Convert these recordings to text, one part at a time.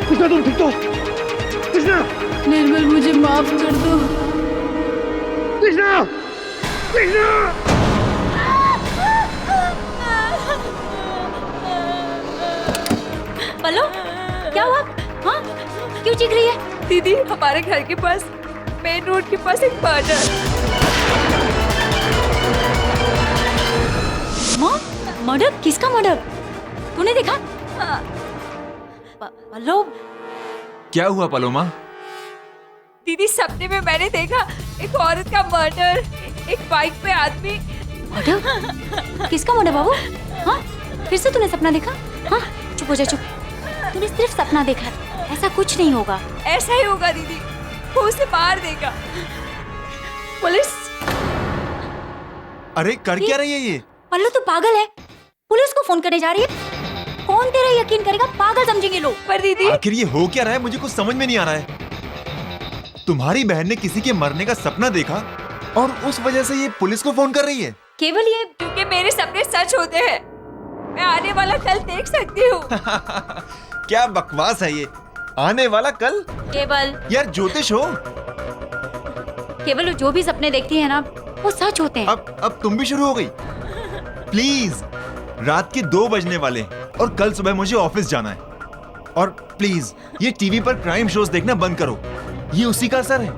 कृष्णा तुम ठीक तो? कृष्णा! निर्मल मुझे माफ कर दो। कृष्णा! कृष्णा! पल्लव, क्या हुआ? हाँ, क्यों चीख रही है? दीदी, हमारे घर के पास मेन रोड के पास एक मर्डर। माँ, मर्डर? किसका मर्डर? तूने देखा? पल्लव, क्या हुआ पलोमा? दीदी, सपने में मैंने देखा एक औरत का मर्डर, एक बाइक पे आदमी। मर्डर? किसका मर्डर बाबू? हाँ, फिर से तूने सपना देखा? हाँ, चुप हो जा, चुप। तूने सिर्फ सपना देखा, ऐसा कुछ नहीं होगा। ऐसा ही होगा दीदी, वो उसे मार देगा। पुलिस! अरे कर क्या रही है ये? पल्लू तू पागल है? पुलिस को फोन करने जा रही है? कौन तेरा यकीन करेगा? पागल समझेंगे लोग। पर दीदी, आखिर ये हो क्या रहा है? मुझे कुछ समझ में नहीं आ रहा है। तुम्हारी बहन ने किसी के मरने का सपना देखा और उस वजह से ये पुलिस को फोन कर रही है। केवल ये क्योंकि मेरे सपने सच होते हैं, मैं आने वाला कल देख सकती हूँ। क्या बकवास है ये? आने वाला कल? केवल यार ज्योतिष हो। केवल जो भी सपने देखती है ना, वो सच होते हैं। अब तुम भी शुरू हो गई। प्लीज, रात के 2 बजने वाले और कल सुबह मुझे ऑफिस जाना है। और प्लीज ये टीवी पर क्राइम शोज देखना बंद करो, ये उसी का असर है।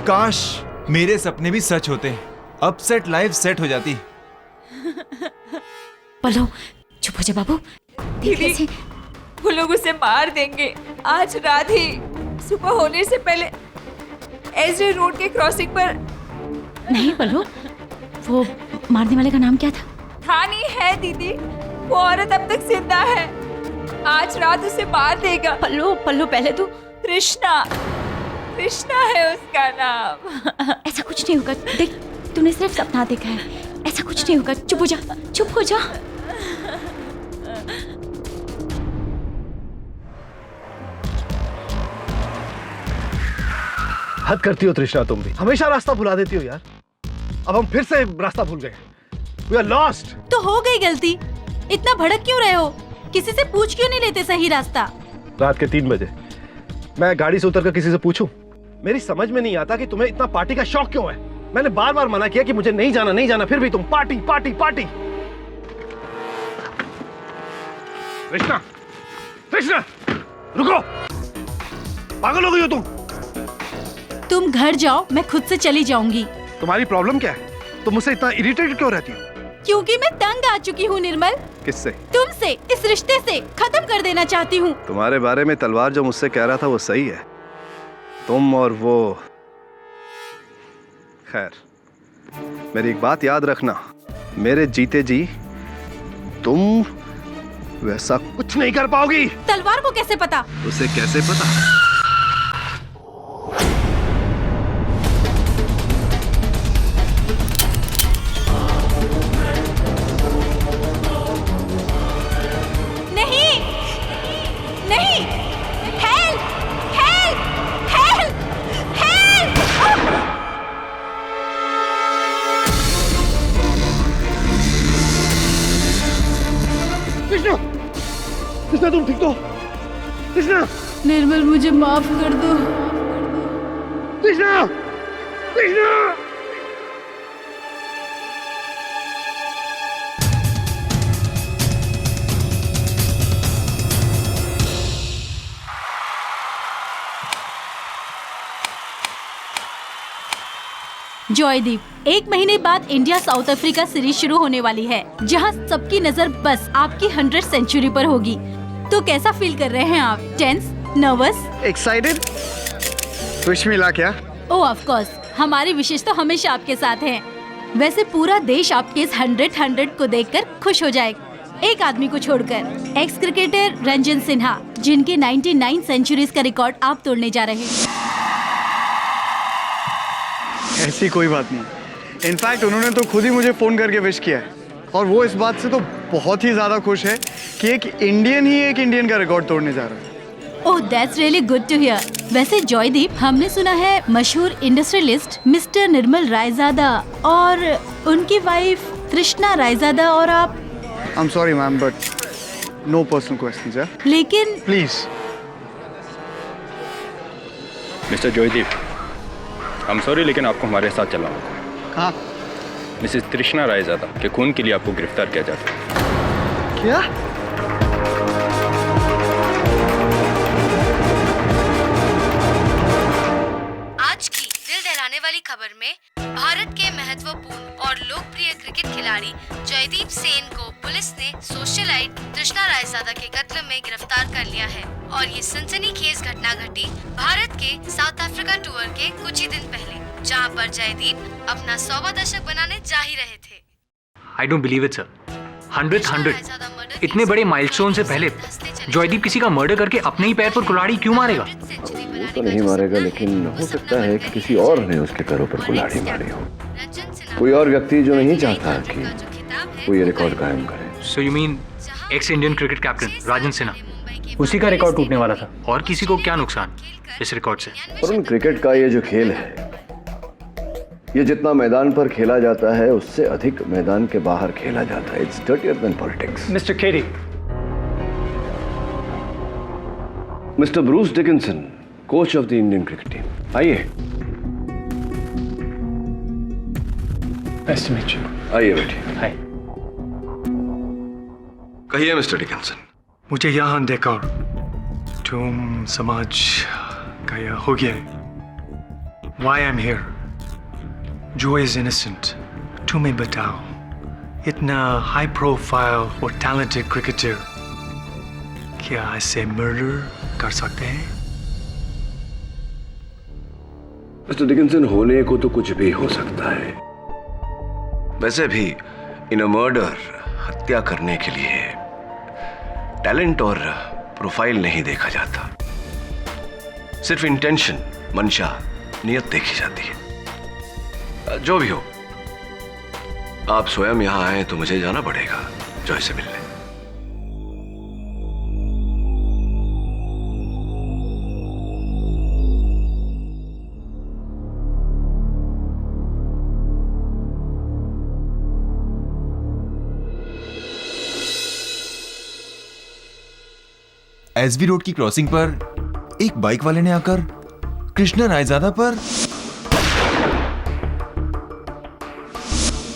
काश मेरे सपने भी सच होते, अब सेट लाइफ सेट हो जाती। पल्लू चुप हो जा बाबू। देख दीदी, ऐसे वो लोग उसे मार देंगे आज रात ही, सुबह होने से पहले एसजे रोड के क्रॉसिंग पर। नहीं पल्लू, वो मारने वाले का नाम क्या था? था नहीं है दीदी, वो औरत अब तक जिंदा है, आज रात उसे मार देगा। पल्लू पल्लू पहले तू। कृष्णा, कृष्णा है उसका नाम। ऐसा कुछ नहीं होगा, देख तूने सिर्फ सपना देखा है, ऐसा कुछ नहीं होगा। चुप हो जा, चुप हो जा। हद करती हो तृष्णा, तुम भी हमेशा रास्ता भुला देती हो यार। अब हम फिर से रास्ता भूल गए। We are lost। तो हो गई गलती, इतना भड़क क्यों रहे हो? किसी से पूछ क्यों नहीं लेते सही रास्ता? रात के 3 बजे मैं गाड़ी से उतरकर किसी से पूछूं? मेरी समझ में नहीं आता कि तुम्हें इतना पार्टी का शौक क्यों है। मैंने बार बार मना किया कि मुझे नहीं जाना नहीं जाना, फिर भी तुम party party party. Krishna, Krishna, रुको, पागल हो गई हो तुम? तुम घर जाओ, मैं खुद से चली जाऊंगी। तुम्हारी प्रॉब्लम क्या है? तुम मुझसे इतना इरिटेटेड क्यों रहती हो? क्योंकि मैं तंग आ चुकी हूँ निर्मल। किससे? तुमसे, इस रिश्ते से खत्म कर देना चाहती हूँ। तुम्हारे बारे में तलवार जो मुझसे कह रहा था वो सही है, तुम और वो। खैर, मेरी एक बात याद रखना, मेरे जीते जी तुम वैसा कुछ नहीं कर पाओगी। तलवार को कैसे पता? उसे कैसे पता? नहीं, नहीं, help, help, help, help. Krishna, Krishna तुम ठीक तो? कृष्णा, निर्मल मुझे माफ कर दो। कृष्णा, कृष्णा। जॉयदीप, 1 महीने बाद इंडिया साउथ अफ्रीका सीरीज शुरू होने वाली है, जहां सबकी नजर बस आपकी 100 सेंचुरी पर होगी। तो कैसा फील कर रहे हैं आप? Tense, nervous, excited? विश मिला क्या? ओह ऑफ कोर्स, हमारी विशेष तो हमेशा आपके साथ है। वैसे पूरा देश आपके इस 100 को देखकर खुश हो जाएगा, एक आदमी को छोड़कर, एक्स क्रिकेटर रंजन सिन्हा, जिनके 99 सेंचुरीज का रिकॉर्ड आप तोड़ने जा रहे हैं। ऐसी कोई बात नहीं, इनफैक्ट उन्होंने तो खुद ही मुझे फोन करके विश किया है, और वो इस बात से तो बहुत ही ज्यादा खुश है कि एक इंडियन का रिकॉर्ड तोड़ने जा रहा है। Oh that's really good to hear. वैसे जॉयदीप, हमने सुना है मशहूर इंडस्ट्रियलिस्ट मिस्टर निर्मल रायजादा और उनकी वाइफ कृष्णा रायजादा और आप। I am sorry ma'am, but no personal questions. लेकिन please mister Joydeep, I am sorry लेकिन आपको हमारे साथ चलना होगा। कहाँ? मिसेस तृष्णा रायजादा के खून के लिए आपको गिरफ्तार किया जाता है। क्या? आज की दिल दहलाने वाली खबर में भारत के महत्वपूर्ण और लोकप्रिय क्रिकेट खिलाड़ी जयदीप सेन को पुलिस ने सोशलाइट तृष्णा रायजादा के कत्ल में गिरफ्तार कर लिया है। और ये सनसनीखेज घटना घटी भारत के साउथ अफ्रीका टूर के कुछ ही दिन पहले, जहां पर जयदीप अपना 100वां दशक बनाने जा ही रहे थे। I don't believe it, sir. 100 इतने बड़े माइलस्टोन से पहले जॉयदीप किसी का मर्डर करके अपने ही पैर पर कुल्हाड़ी क्यों मारेगा? वो तो नहीं मारेगा, लेकिन हो सकता है कि किसी और ने उसके पैरों पर कुल्हाड़ी मारी हो। कोई और व्यक्ति जो नहीं चाहता कि वो ये रिकॉर्ड कायम करे। So you mean ex Indian cricket captain Rajan Sinha, उसी का रिकॉर्ड टूटने वाला था। और किसी को क्या नुकसान इस रिकॉर्ड से? और उन क्रिकेट का ये जो खेल है, ये जितना मैदान पर खेला जाता है उससे अधिक मैदान के बाहर खेला जाता है। It's dirtier than politics. Mister Kerry, mister Bruce Dickinson, coach of the Indian cricket team, आइए। Nice to meet you. आइए बैठिए। हाय। कहिए मिस्टर डिकिंसन। मुझे यहाँ देखकर तुम समाज का यह हो गया है। Why I'm here? जो is innocent. तुम्हें बताओ, इतना हाई प्रोफाइल और टैलेंटेड क्रिकेटर क्या ऐसे मर्डर कर सकते हैं? मिस्टर डिकिंसन, होने को तो कुछ भी हो सकता है। वैसे भी इन अ मर्डर, हत्या करने के लिए टैलेंट और प्रोफाइल नहीं देखा जाता, सिर्फ इंटेंशन, मंशा, नियत देखी जाती है। जो भी हो, आप स्वयं यहां आए तो मुझे जाना पड़ेगा जॉय से मिलने। एसवी रोड की क्रॉसिंग पर एक बाइक वाले ने आकर कृष्णा रायजादा पर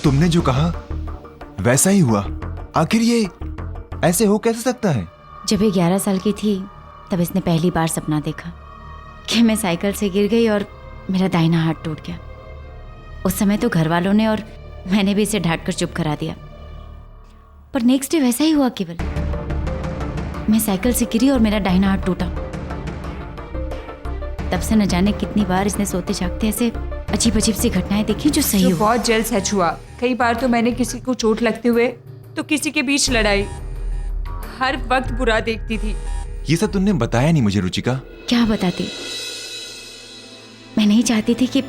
तुमने जो कहा वैसा ही हुआ। आखिर ये ऐसे हो कैसे सकता है? जब ये 11 साल की थी तब इसने पहली बार सपना देखा कि मैं साइकिल से गिर गई और मेरा दाहिना हाथ टूट गया। उस समय तो घर वालों ने और मैंने भी इसे ढांट कर चुप करा दिया, पर नेक्स्ट डे वैसा ही हुआ। केवल मैं साइकिल से गिरी और मेरा दाहिना हाथ टूटा। तब से न जाने कितनी बार इसने सोते जागते ऐसे अजीब अजीब सी घटनाएं देखी जो सही हो। बहुत जल्द सच हुआ। कई बार तो मैंने किसी को चोट लगते हुए तो किसी के बीच लड़ाई, हर वक्त बुरा देखती थी। ये सब तुमने बताया नहीं मुझे रुचिका। क्या बताती? मैं नहीं चाहती थी कि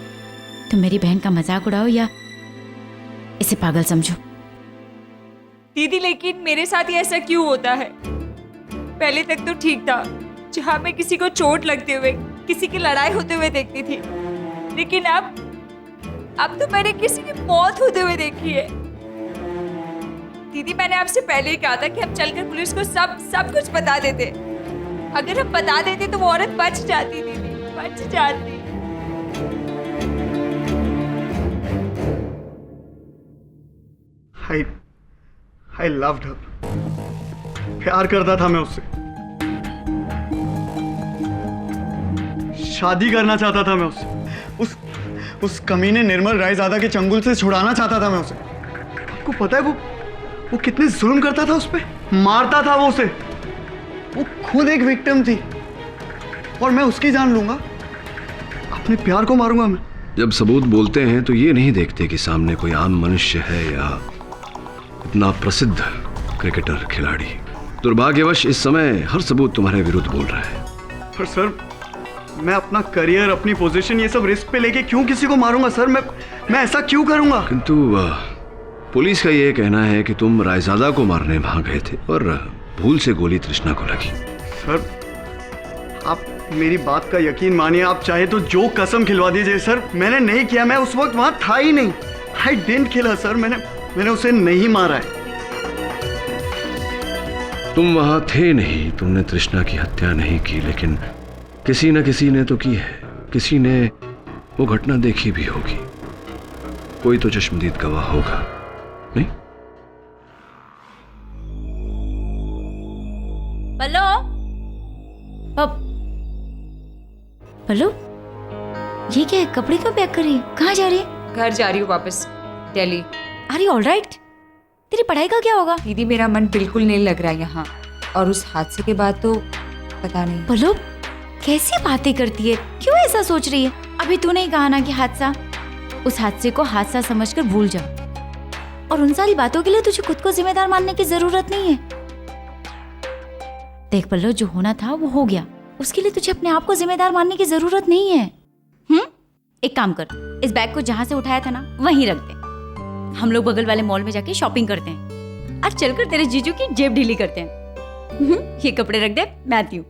तुम मेरी बहन का मजाक उड़ाओ या इसे पागल समझो। दीदी, लेकिन मेरे साथ ही ऐसा क्यों होता है? पहले तक तो ठीक था, जहाँ मैं किसी को चोट लगते हुए, किसी की लड़ाई होते हुए देखती थी, लेकिन अब तो मैंने किसी की मौत होते हुए देखी है। दीदी, मैंने आपसे पहले ही कहा था कि हम चलकर पुलिस को सब कुछ बता देते। अगर हम बता देते तो वो औरत बच जाती, दीदी, बच जाती। I loved her. प्यार करता था मैं उससे, शादी करना चाहता था मैं उससे, उस कमीने निर्मल रायजादा के चंगुल से छुड़ाना चाहता था मैं उसे। आपको पता है वो कितने जुल्म करता था उस पे, मारता था वो उसे। वो खुद एक विक्टिम थी और मैं उसकी जान लूंगा? अपने प्यार को मारूंगा मैं? जब सबूत बोलते हैं तो ये नहीं देखते कि सामने कोई आम मनुष्य है या इतना प्रसिद्ध क्रिकेटर खिलाड़ी। दुर्भाग्यवश इस समय हर सबूत तुम्हारे विरुद्ध बोल रहा है। पर सर, मैं अपना करियर, अपनी पोजीशन, ये सब रिस्क पे लेके क्यों किसी को मारूंगा सर? मैं ऐसा क्यों करूंगा? किंतु पुलिस का ये कहना है कि तुम रायजादा को मारने वहां गए थे और भूल से गोली तृष्णा को लगी। सर, आप मेरी बात का यकीन मानिए। आप चाहे तो जो कसम खिलवा दीजिए सर, मैंने नहीं किया। मैं उस वक्त वहां था ही नहीं। I didn't kill her sir. मैंने उसे नहीं मारा है। तुम वहां थे नहीं, तुमने तृष्णा की हत्या नहीं की, लेकिन किसी न किसी ने तो की है। किसी ने वो घटना देखी भी होगी, कोई तो चश्मदीद गवाह होगा, नहीं? पल्लो, पल्लो, ये क्या है? कपड़े क्यों पैक कर रही है? कहाँ जा रही है? घर जा रही हूँ वापस, दिल्ली। अरे ऑल राइट, तेरी पढ़ाई का क्या होगा? दीदी मेरा मन बिल्कुल नहीं लग रहा है यहाँ, और उस हादसे के बाद तो पता नहीं। पल्लो, कैसी बातें करती है? क्यों ऐसा सोच रही है? अभी तूने ही कहा ना कि हादसा, उस हादसे को हादसा समझकर भूल जा, और उन सारी बातों के लिए तुझे खुद को जिम्मेदार मानने की जरूरत नहीं है। देख पल्लो, जो होना था वो हो गया, उसके लिए तुझे अपने आप को जिम्मेदार मानने की जरूरत नहीं है। एक काम कर, इस बैग को जहां से उठाया था ना वहीं रख दे। हम लोग बगल वाले मॉल में जाके शॉपिंग करते हैं, और चलकर तेरे जीजू की जेब ढीली करते हैं। ये कपड़े रख दे, मैं आती हूँ।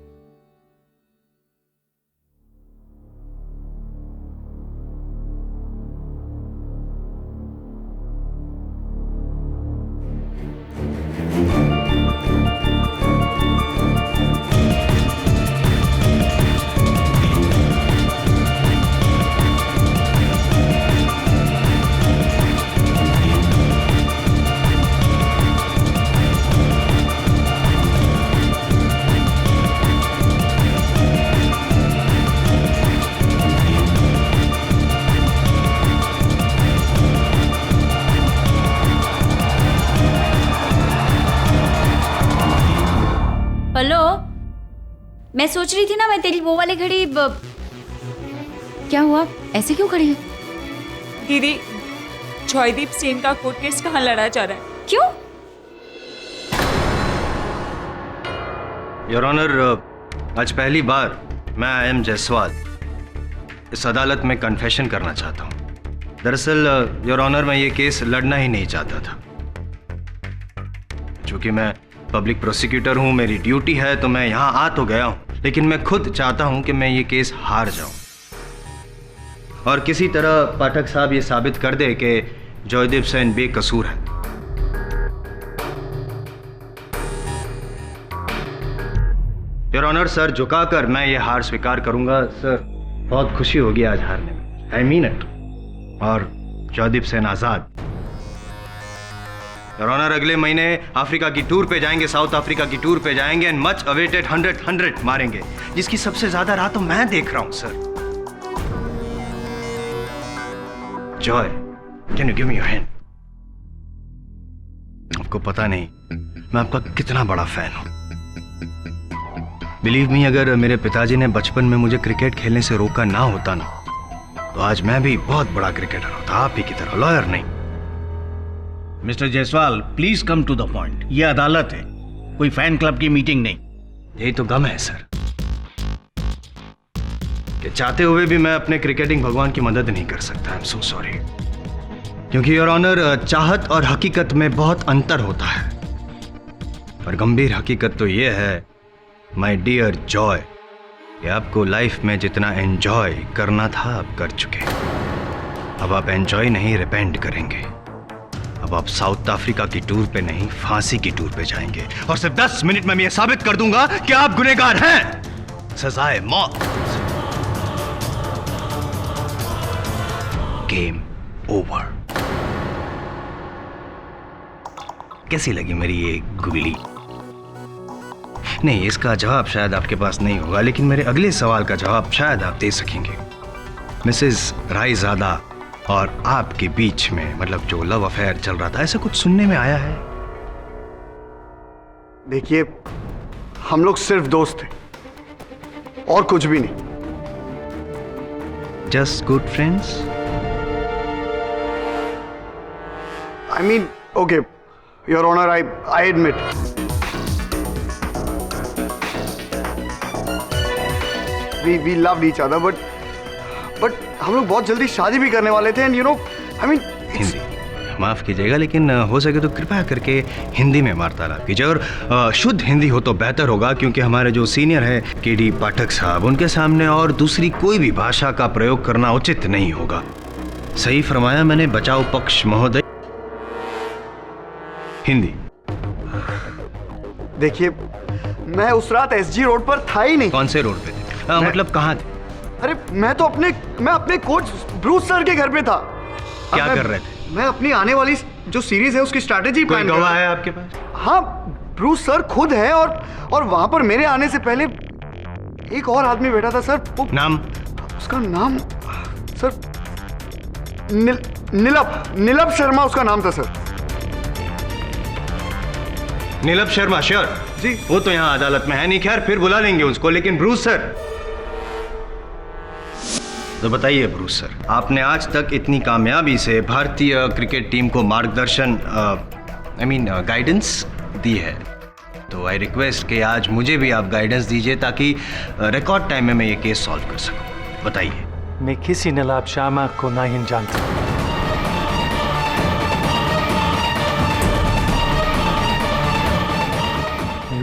पल्लो, मैं सोच रही थी ना, मैं तेरी वो वाली घड़ी क्या हुआ? ऐसे क्यों खड़ी है? दीदी, जॉयदीप सेन का कोर्ट केस कहाँ लड़ा जा रहा है? क्यों? योर ऑनर, आज पहली बार मैं एम जायसवाल इस अदालत में कन्फेशन करना चाहता हूँ। दरअसल योर ऑनर, मैं ये केस लड़ना ही नहीं चाहता था। चूंकि मैं पब्लिक प्रोसिक्यूटर हूँ, मेरी ड्यूटी है, तो मैं यहाँ आ तो गया हूँ, लेकिन मैं खुद चाहता हूँ कि मैं ये केस हार जाऊँ और किसी तरह पाठक साहब ये साबित कर दे कि जॉयदीप सेन बेकसूर है। योर ऑनर, सर झुकाकर मैं ये हार स्वीकार करूंगा। सर, बहुत खुशी होगी आज हारने में, आई मीन इट। और जॉयदीप सेन आजाद। योर ऑनर, अगले महीने अफ्रीका की टूर पे जाएंगे, साउथ अफ्रीका की टूर पे जाएंगे, एंड मच अवेटेड 100 मारेंगे, जिसकी सबसे ज्यादा राह तो मैं देख रहा हूं। Sir, Joy, can you give me your hand? आपको पता नहीं मैं आपका कितना बड़ा फैन हूं। बिलीव मी, अगर मेरे पिताजी ने बचपन में मुझे क्रिकेट खेलने से रोका ना होता ना, तो आज मैं भी बहुत बड़ा क्रिकेटर होता, आप ही की तरह, लॉयर नहीं। Mister Jaiswal, please come to the point. ये अदालत है, कोई फैन क्लब की मीटिंग नहीं। यही तो गम है सर, कि चाहते हुए भी मैं अपने क्रिकेटिंग भगवान की मदद नहीं कर सकता। I am so sorry. क्योंकि योर ऑनर, चाहत और हकीकत में बहुत अंतर होता है, पर गंभीर हकीकत तो यह है माय डियर जॉय, कि आपको लाइफ में जितना एंजॉय करना था आप कर चुके। अब आप एंजॉय नहीं, रिपेंट करेंगे। अब आप साउथ अफ्रीका की टूर पे नहीं, फांसी की टूर पे जाएंगे, और सिर्फ 10 मिनट में मैं ये साबित कर दूंगा कि आप गुनहगार हैं। सजाए मौत। Game over. कैसी लगी मेरी ये गुगली? नहीं, इसका जवाब शायद आपके पास नहीं होगा, लेकिन मेरे अगले सवाल का जवाब शायद आप दे सकेंगे। मिसेस रायजादा और आपके बीच में, मतलब जो लव अफेयर चल रहा था, ऐसा कुछ सुनने में आया है? देखिए, हम लोग सिर्फ दोस्त थे और कुछ भी नहीं। Just good friends? I mean, okay your honour, I admit. We loved each other, but हम लोग बहुत जल्दी शादी भी करने वाले थे, and you know, I mean. Hindi माफ कीजिएगा, लेकिन हो सके तो कृपया करके हिंदी में वार्तालाप कीजिए, और शुद्ध हिंदी हो तो बेहतर होगा, क्योंकि हमारे जो सीनियर है केडी पाठक साहब, उनके सामने और दूसरी कोई भी भाषा का प्रयोग करना उचित नहीं होगा। सही फरमाया मैंने, बचाओ पक्ष महोदय। हिंदी। देखिए, मैं उस रात एसजी रोड पर था ही नहीं। कौन से रोड पे थे? मतलब कहाँ थे? अरे मैं अपने कोच ब्रूस सर के घर पे था। क्या कर रहे थे? मैं अपनी आने वाली जो सीरीज है उसकी स्ट्रैटेजी प्लान कर रहा गवाह है आपके पास? हाँ, ब्रूस सर खुद है और वहां पर मेरे आने से पहले एक और आदमी बैठा था सर। नाम? उसका नाम सर नीलप शर्मा उसका नाम था सर। नीलप शर्मा? श्योर जी। वो तो यहाँ अदालत में है नहीं, खैर फिर बुला लेंगे उसको। लेकिन ब्रूस सर, तो बताइए ब्रूस सर, आपने आज तक इतनी कामयाबी से भारतीय क्रिकेट टीम को मार्गदर्शन गाइडेंस दी है, तो आई रिक्वेस्ट कि आज मुझे भी आप गाइडेंस दीजिए ताकि रिकॉर्ड टाइम में मैं ये केस सॉल्व कर सकूं। बताइए। मैं किसी नीलप शर्मा को नहीं जानता।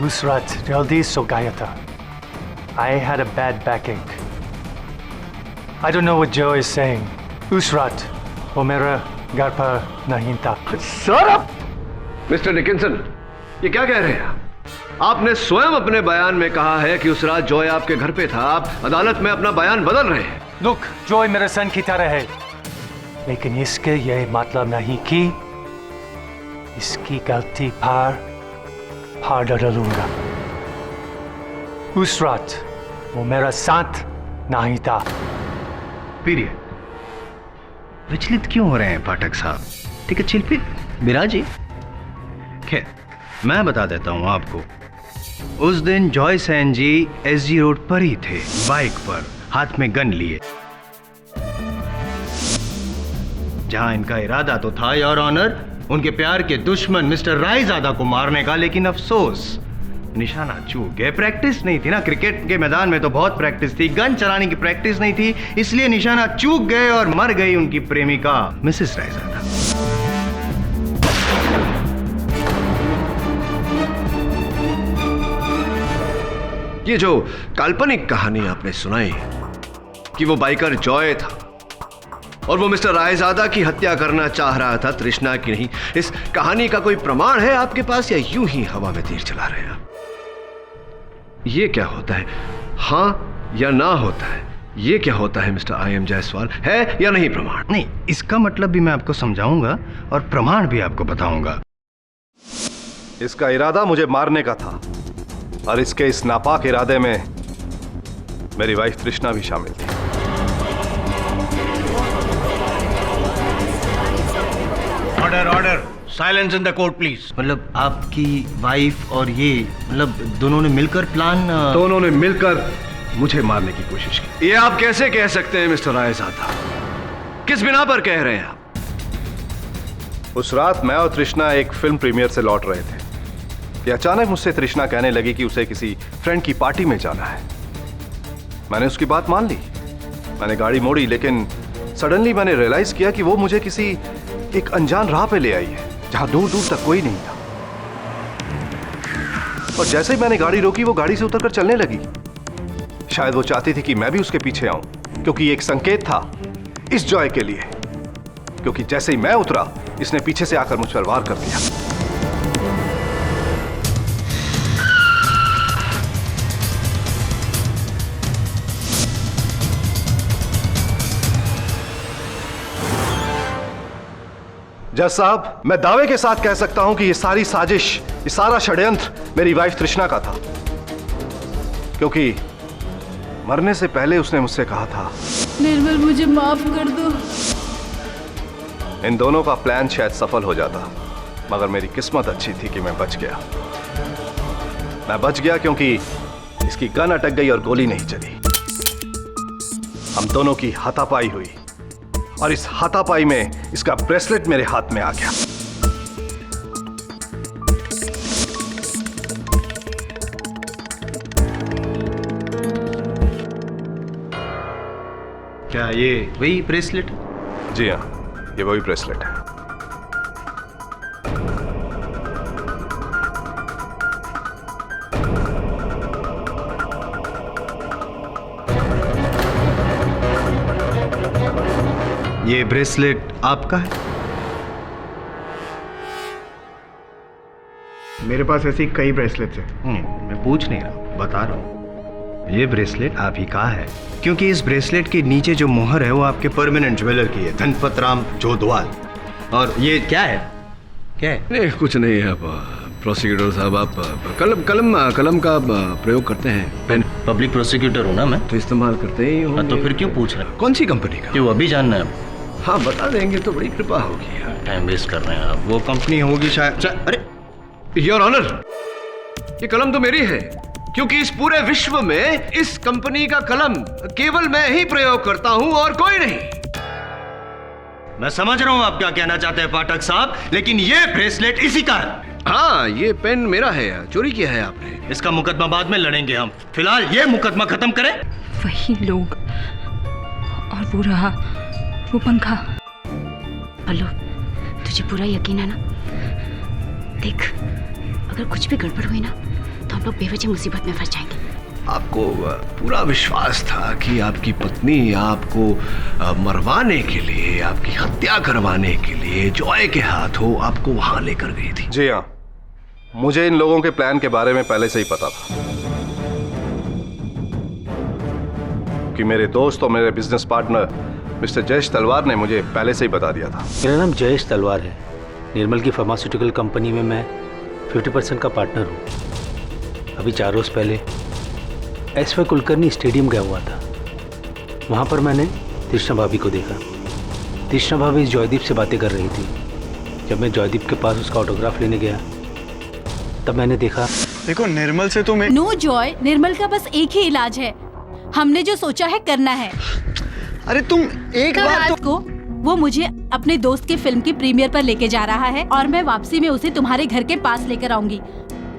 उस रात जल्दी सो गया था। I had a bad backache. I don't know what Joe is saying. उस रात वो मेरा घर पर नहीं था। सर आप मिस्टर डिकिंसन, ये क्या कह रहे हैं? आपने स्वयं अपने बयान में कहा है कि उस रात जॉय आपके घर पे था। आप अदालत में अपना बयान बदल रहे हैं। Look, जॉय मेरे सन की तरह है, लेकिन इसके ये मतलब नहीं कि इसकी गलती पर डालूंगा। उस रात वो मेरा साथ नहीं था। पीरियड। विचलित क्यों हो रहे हैं पाठक साहब? ठीक है, चिल पे बिराजी। खैर, मैं बता देता हूं आपको। उस दिन जॉय सैन जी एसजी रोड पर ही थे, बाइक पर, हाथ में गन लिए। जहां इनका इरादा तो था योर ऑनर उनके प्यार के दुश्मन मिस्टर रायजादा को मारने का, लेकिन अफसोस निशाना चूक गए। प्रैक्टिस नहीं थी ना, क्रिकेट के मैदान में तो बहुत प्रैक्टिस थी, गन चलाने की प्रैक्टिस नहीं थी, इसलिए निशाना चूक गए और मर गई उनकी प्रेमिका मिसेस रायजादा। ये जो काल्पनिक कहानी आपने सुनाई कि वो बाइकर जॉय था और वो मिस्टर रायजादा की हत्या करना चाह रहा था, तृष्णा की नहीं, इस कहानी का कोई प्रमाण है आपके पास या यूं ही हवा में तीर चला रहे हैं आप? ये क्या होता है? हाँ या ना होता है? ये क्या होता है मिस्टर आई एम जायसवाल? है या नहीं प्रमाण? नहीं, इसका मतलब भी मैं आपको समझाऊंगा और प्रमाण भी आपको बताऊंगा। इसका इरादा मुझे मारने का था और इसके इस नापाक इरादे में मेरी वाइफ तृष्णा भी शामिल थी। Order order, silence in the court please. मतलब आपकी वाइफ और ये मतलब दोनों ने मिलकर प्लान? दोनों ने मिलकर मुझे मारने की कोशिश की। ये आप कैसे कह सकते हैं मिस्टर रायजादा? किस बिना पर कह रहे हैं आप? उस रात मैं और तृष्णा एक फिल्म प्रीमियर से लौट रहे थे कि अचानक मुझसे तृष्णा कहने लगी कि उसे किसी फ्रेंड की पार्टी में जाना है। मैंने उसकी बात मान ली, मैंने गाड़ी मोड़ी, लेकिन सडनली मैंने रियलाइज किया कि वो मुझे किसी एक अनजान राह पे ले आई है जहां दूर दूर तक कोई नहीं था। और जैसे ही मैंने गाड़ी रोकी वो गाड़ी से उतरकर चलने लगी। शायद वो चाहती थी कि मैं भी उसके पीछे आऊं, क्योंकि ये एक संकेत था इस जॉय के लिए, क्योंकि जैसे ही मैं उतरा इसने पीछे से आकर मुझ पर वार कर दिया। जज साहब, मैं दावे के साथ कह सकता हूं कि ये सारी साजिश, ये सारा षड्यंत्र मेरी वाइफ तृष्णा का था, क्योंकि मरने से पहले उसने मुझसे कहा था, निर्मल मुझे माफ कर दो। इन दोनों का प्लान शायद सफल हो जाता, मगर मेरी किस्मत अच्छी थी कि मैं बच गया। मैं बच गया क्योंकि इसकी गन अटक गई और गोली नहीं चली। हम दोनों की हाथापाई हुई और इस हाथापाई में इसका ब्रेसलेट मेरे हाथ में आ गया। क्या ये वही ब्रेसलेट? जी हाँ, ये वही ब्रेसलेट है। ये ब्रेसलेट आपका है? मेरे पास ऐसी कई ब्रेसलेट्स हैं। मैं पूछ नहीं रहा, बता रहा हूं। ये ब्रेसलेट आप ही का है, क्योंकि इस ब्रेसलेट के नीचे जो मोहर है वो आपके परमानेंट ज्वेलर की है, धनपत राम जोधवाल। और ये क्या है? क्या है? नहीं, कुछ नहीं है। प्रोसिक्यूटर साहब, आप कलम का प्रयोग करते हैं? पेन। पब्लिक प्रोसिक्यूटर हूँ ना मैं, तो इस्तेमाल करते ही होंगे। तो फिर क्यों पूछ रहे हैं? कौन सी कंपनी का? क्यों अभी जानना है? हाँ, बता देंगे तो बड़ी कृपा होगी। टाइम वेस्ट कर रहे हैं आप। वो कंपनी होगी शायद। अरे योर ऑनर, ये कलम तो मेरी है, क्योंकि इस पूरे विश्व में इस कंपनी का कलम केवल मैं ही प्रयोग करता हूं और कोई नहीं। मैं समझ रहा हूं आप क्या कहना चाहते हैं पाठक साहब, लेकिन ये ब्रेसलेट इसी का है। हाँ, ये पेन मेरा है, चोरी किया है आपने। इसका मुकदमा बाद में लड़ेंगे हम, फिलहाल ये मुकदमा खत्म करें। वही लोग और वो रहा वो पंखा। हेलो, तुझे पूरा यकीन है ना? देख, अगर कुछ भी गड़बड़ हुई ना तो हम लोग बेवजह मुसीबत में फंस जाएंगे। आपको पूरा विश्वास था कि आपकी पत्नी आपको मरवाने के लिए, आपकी हत्या करवाने के लिए जॉय के हाथों आपको वहां लेकर गई थी। जी हाँ, मुझे इन लोगों के प्लान के बारे में पहले से ही पता था कि मेरे दोस्त और मेरे बिजनेस पार्टनर मिस्टर जयेश तलवार ने मुझे पहले से ही बता दिया था। मेरा नाम जयेश तलवार है। निर्मल की फार्मास्यूटिकल कंपनी में मैं 50% का पार्टनर हूँ। अभी 4 रोज पहले एसवाई कुलकर्णी स्टेडियम गया हुआ था। वहाँ पर मैंने तृष्णा भाभी को देखा। तृष्णा भाभी जॉयदीप से बातें कर रही थी। जब मैं जॉयदीप के पास उसका ऑटोग्राफ लेने गया तब मैंने देखा। देखो, निर्मल से तो मैं नो जॉय, निर्मल का बस एक ही इलाज है। हमने जो सोचा है करना है। अरे तुम एक बार तो को वो मुझे अपने दोस्त के फिल्म की प्रीमियर पर लेके जा रहा है और मैं वापसी में उसे तुम्हारे घर के पास लेकर आऊंगी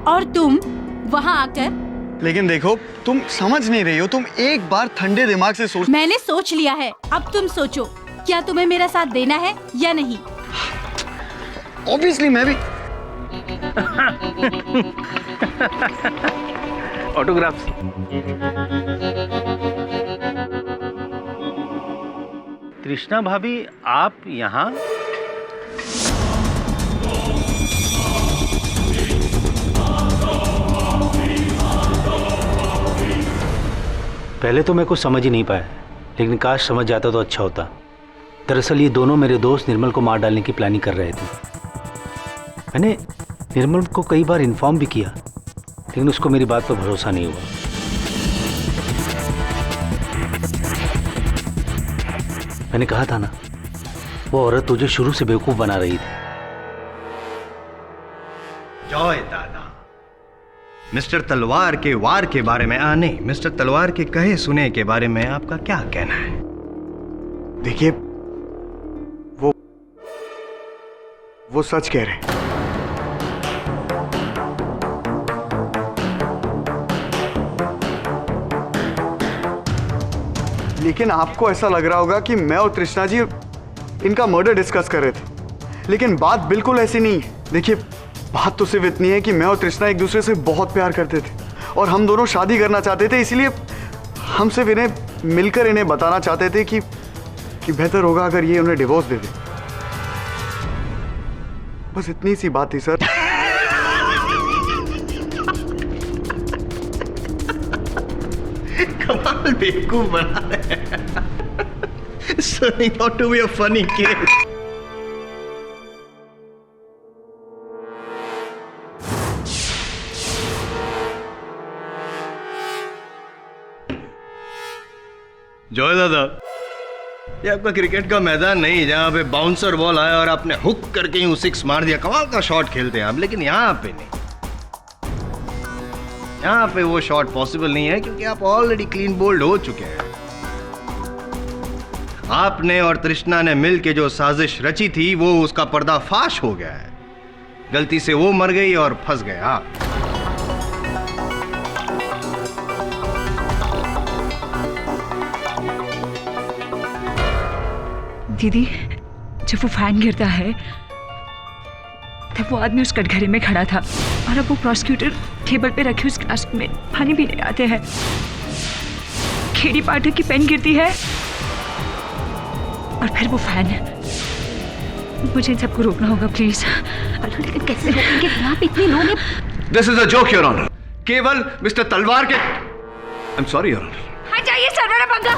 और तुम वहाँ आकर। लेकिन देखो, तुम समझ नहीं रही हो। तुम एक बार ठंडे दिमाग से सोच। मैंने सोच लिया है, अब तुम सोचो, क्या तुम्हें मेरा साथ देना है या नहीं? ऑब्वियसली मैं भी। ऑटोग्राफ। तृष्णा भाभी, आप यहाँ? पहले तो मैं कुछ समझ ही नहीं पाया, लेकिन काश समझ जाता तो अच्छा होता। दरअसल ये दोनों मेरे दोस्त निर्मल को मार डालने की प्लानिंग कर रहे थे। मैंने निर्मल को कई बार इन्फॉर्म भी किया, लेकिन उसको मेरी बात पर भरोसा नहीं हुआ। मैंने कहा था ना, वो औरत तुझे शुरू से बेवकूफ बना रही थी। जॉय दादा, मिस्टर तलवार के वार के बारे में नहीं, मिस्टर तलवार के कहे सुने के बारे में आपका क्या कहना है? देखिए, वो सच कह रहे हैं। लेकिन आपको ऐसा लग रहा होगा कि मैं और तृष्णा जी इनका मर्डर डिस्कस कर रहे थे, लेकिन बात बिल्कुल ऐसी नहीं है। देखिए, बात तो सिर्फ इतनी है कि मैं और तृष्णा एक दूसरे से बहुत प्यार करते थे और हम दोनों शादी करना चाहते थे। इसलिए हम सिर्फ इन्हें मिलकर इन्हें बताना चाहते थे कि बेहतर होगा अगर ये उन्हें डिवोर्स दे दे। बस इतनी सी बात थी सर। कमाल बेवकूफ बना रहे हैं। Turning out to be a funny kid. Joy दादा, ये आपका क्रिकेट का मैदान नहीं जहां पे बाउंसर बॉल आया और आपने हुक करके ही 6 मार दिया। कमाल का शॉट खेलते हैं आप, लेकिन यहाँ पे नहीं। यहाँ पे वो शॉट पॉसिबल नहीं है क्योंकि आप ऑलरेडी क्लीन बोल्ड हो चुके हैं। आपने और तृष्णा ने मिल के जो साजिश रची थी वो उसका पर्दाफाश हो गया है। गलती से वो मर गई और फंस गए आप। दीदी, जब वो फैन गिरता है तब वो आदमी उस कटघरे में खड़ा था और अब वो प्रोसिक्यूटर टेबल पे रखे उस ग्लास में पानी पीने आते हैं। खेड़ी पाठक की पेन गिरती है और फिर वो फैन। मुझे इन सबको रोकना होगा प्लीज। लेकिन कैसे रोकेंगे? यहाँ पे इतने लोग हैं। This is a joke your honour. केवल मिस्टर तलवार के I am sorry your honour. हटाइए सर मेरा पंखा।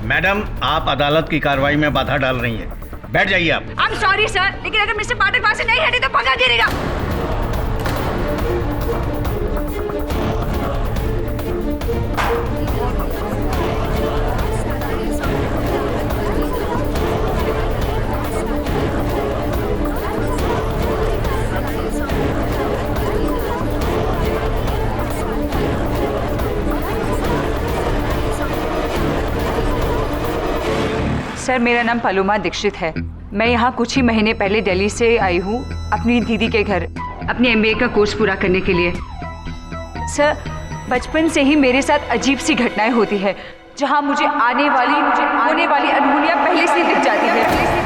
मैडम, आप अदालत की कार्रवाई में बाधा डाल रही हैं। बैठ जाइए आप। आई एम सॉरी सर, लेकिन अगर मिस्टर पाठक वहां से नहीं हटे तो पंखा गिरेगा। सर, मेरा नाम पलोमा दीक्षित है। मैं यहाँ कुछ ही महीने पहले दिल्ली से आई हूँ अपनी दीदी के घर अपने MBA का कोर्स पूरा करने के लिए। सर, बचपन से ही मेरे साथ अजीब सी घटनाएं होती है जहाँ मुझे होने वाली अनहोनियाँ पहले से दिख जाती है।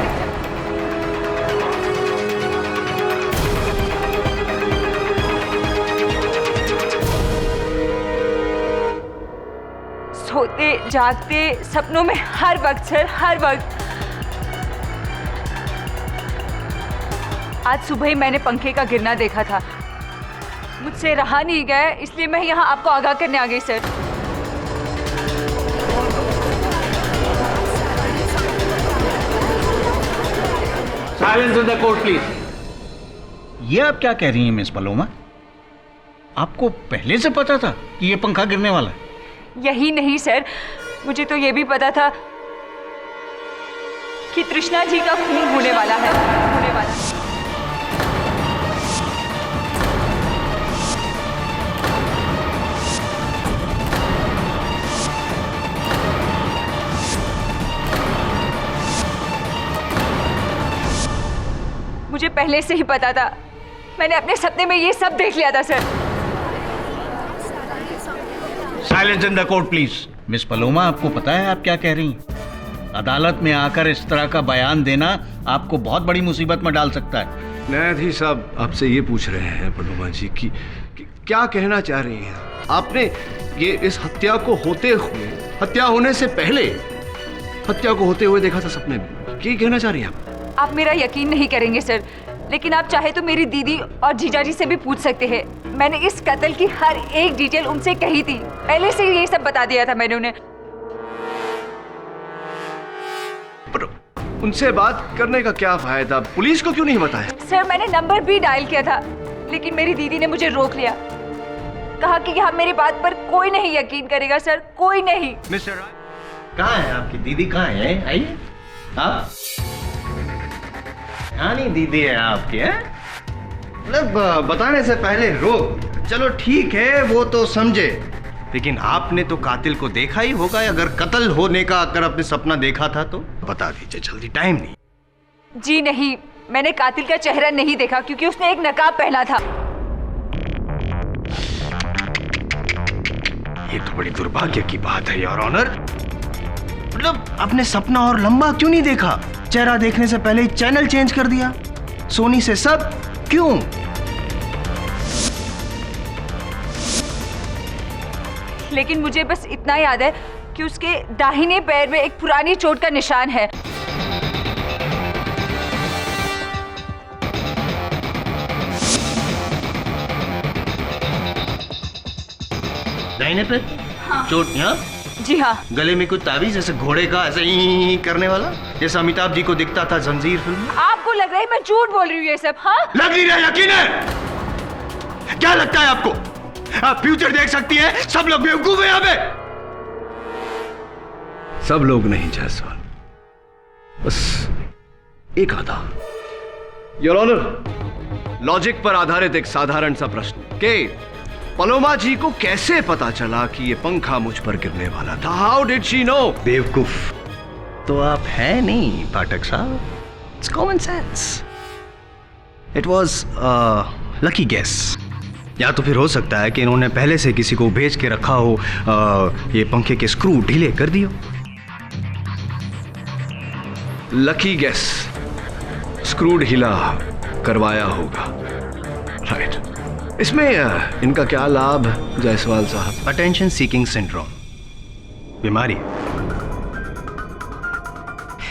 सोते जागते सपनों में हर वक्त सर, हर वक्त। आज सुबह ही मैंने पंखे का गिरना देखा था। मुझसे रहा नहीं गया, इसलिए मैं यहाँ आपको आगाह करने आ गई sir. Silence in the court please. ये आप क्या कह रही हैं मिस पलोमा? आपको पहले से पता था कि ये पंखा गिरने वाला है? यही नहीं सर, मुझे तो ये भी पता था कि तृष्णा जी का खून होने वाला है। मुझे पहले से ही पता था। मैंने अपने सपने में ये सब देख लिया था sir. Silence in the court please. Miss Paloma, आपको पता है आप क्या कह रही हैं? अदालत में आकर इस तरह का बयान देना आपको बहुत बड़ी मुसीबत में डाल सकता है। न्यायाधीश साहब आपसे ये पूछ रहे हैं पलोमा जी कि क्या कहना चाह रही हैं? आपने ये इस हत्या को होते हुए, हत्या होने से पहले हत्या को होते हुए देखा था सपने में। क्या कहना चाह रही हैं आप मेरा यकीन नहीं करेंगे सर, लेकिन आप चाहे तो मेरी दीदी और जीजाजी से भी पूछ सकते हैं। मैंने इस कत्ल की हर एक डिटेल उनसे कही थी। पहले से ये सब बता दिया था मैंने उन्हें। पर उनसे बात करने का क्या फायदा? पुलिस को क्यों नहीं बताया? सर, मैंने नंबर भी डायल किया था, लेकिन मेरी दीदी ने मुझे रोक लिया। कहा कि यहाँ मेरी बात पर कोई नहीं यकीन करेगा सर, कोई नहीं। मिस्टर राय, कहाँ है आपकी दीदी? कहाँ है? आइए। आप नानी दीदी है आपकी? है मतलब बताने से पहले रोक। चलो ठीक है, वो तो समझे, लेकिन आपने तो कातिल को देखा ही होगा। अगर कत्ल होने का अगर आपने सपना देखा था तो बता दीजिए जल्दी, टाइम नहीं। जी नहीं, मैंने कातिल का चेहरा नहीं देखा क्योंकि उसने एक नकाब पहना था। ये तो बड़ी दुर्भाग्य की बात है योर ऑनर। मतलब आपने सपना और लंबा क्यों नहीं देखा? चेहरा देखने से पहले ही चैनल चेंज कर दिया। सोनी से सब क्यों? लेकिन मुझे बस इतना याद है कि उसके दाहिने पैर में एक पुरानी चोट का निशान है। दाहिने पे? हाँ। चोट यहाँ? जी हाँ। गले में कुछ ताबीज जैसे घोड़े का ऐसे ही करने वाला, जैसे अमिताभ जी को दिखता था जंजीर फिल्म में? आपको लग रहा है मैं झूठ बोल रही हूँ ये सब? हाँ, लग नहीं रहा, यकीन है। क्या लगता है आपको? आप फ्यूचर देख सकती हैं? सब लोग बेवकूफ हैं यहाँ पे। सब लोग नहीं जायसवाल, बस एक आधा। योर ऑनर, लॉजिक पर आधारित एक साधारण सा प्रश्न के पलोमा जी को कैसे पता चला कि ये पंखा मुझ पर गिरने वाला था? How did she know? बेवकूफ तो आप हैं नहीं पाठक साहब, it's common sense. It was lucky guess. या तो फिर हो सकता है कि इन्होंने पहले से किसी को भेज के रखा हो, ये पंखे के स्क्रू ढीले कर दियो। लकी गेस, स्क्रू ढीला करवाया होगा, राइट। इसमें इनका क्या लाभ जायसवाल साहब? अटेंशन सीकिंग सिंड्रोम बीमारी।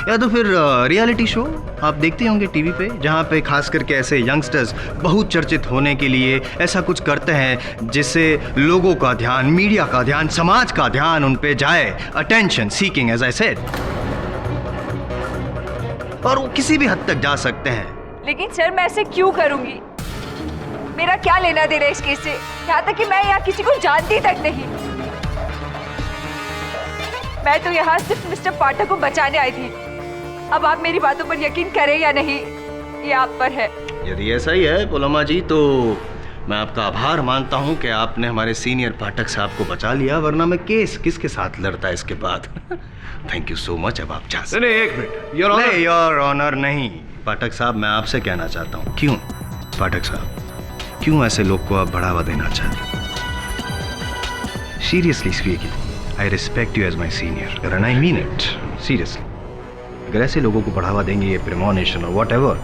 या तो फिर रियलिटी शो आप देखते होंगे टीवी पे, जहाँ पे खास करके ऐसे यंगस्टर्स बहुत चर्चित होने के लिए ऐसा कुछ करते हैं जिससे लोगों का ध्यान, मीडिया का ध्यान, समाज का ध्यान उन पे जाए। Attention seeking as I said. और वो किसी भी हद तक जा सकते हैं। लेकिन सर मैं ऐसे क्यों करूंगी? मेरा क्या लेना देना इस केस से? यहाँ तक कि मैं यहाँ किसी को जानती तक नहीं। मैं तो यहाँ सिर्फ मिस्टर पाठक को बचाने आई थी। अब आप मेरी बातों पर यकीन करें या नहीं, ये आप पर है। यदि ऐसा ही है पलोमा जी, तो मैं आपका आभार मानता हूँ कि आपने हमारे सीनियर पाठक साहब को बचा लिया, वरना मैं केस किसके साथ लड़ता इसके बाद। Thank you so much. अब आप जा सकते। नहीं, एक मिनट। योर ऑनर नहीं। पाठक साहब, मैं आपसे कहना चाहता हूँ, क्यों पाठक साहब, क्यों ऐसे लोग को आप बढ़ावा देना चाहते हैं? Seriously speaking, I respect you as my senior and I mean it seriously. अगर ऐसे लोगों को बढ़ावा देंगे, ये प्रेमोनेशन और वॉट एवर,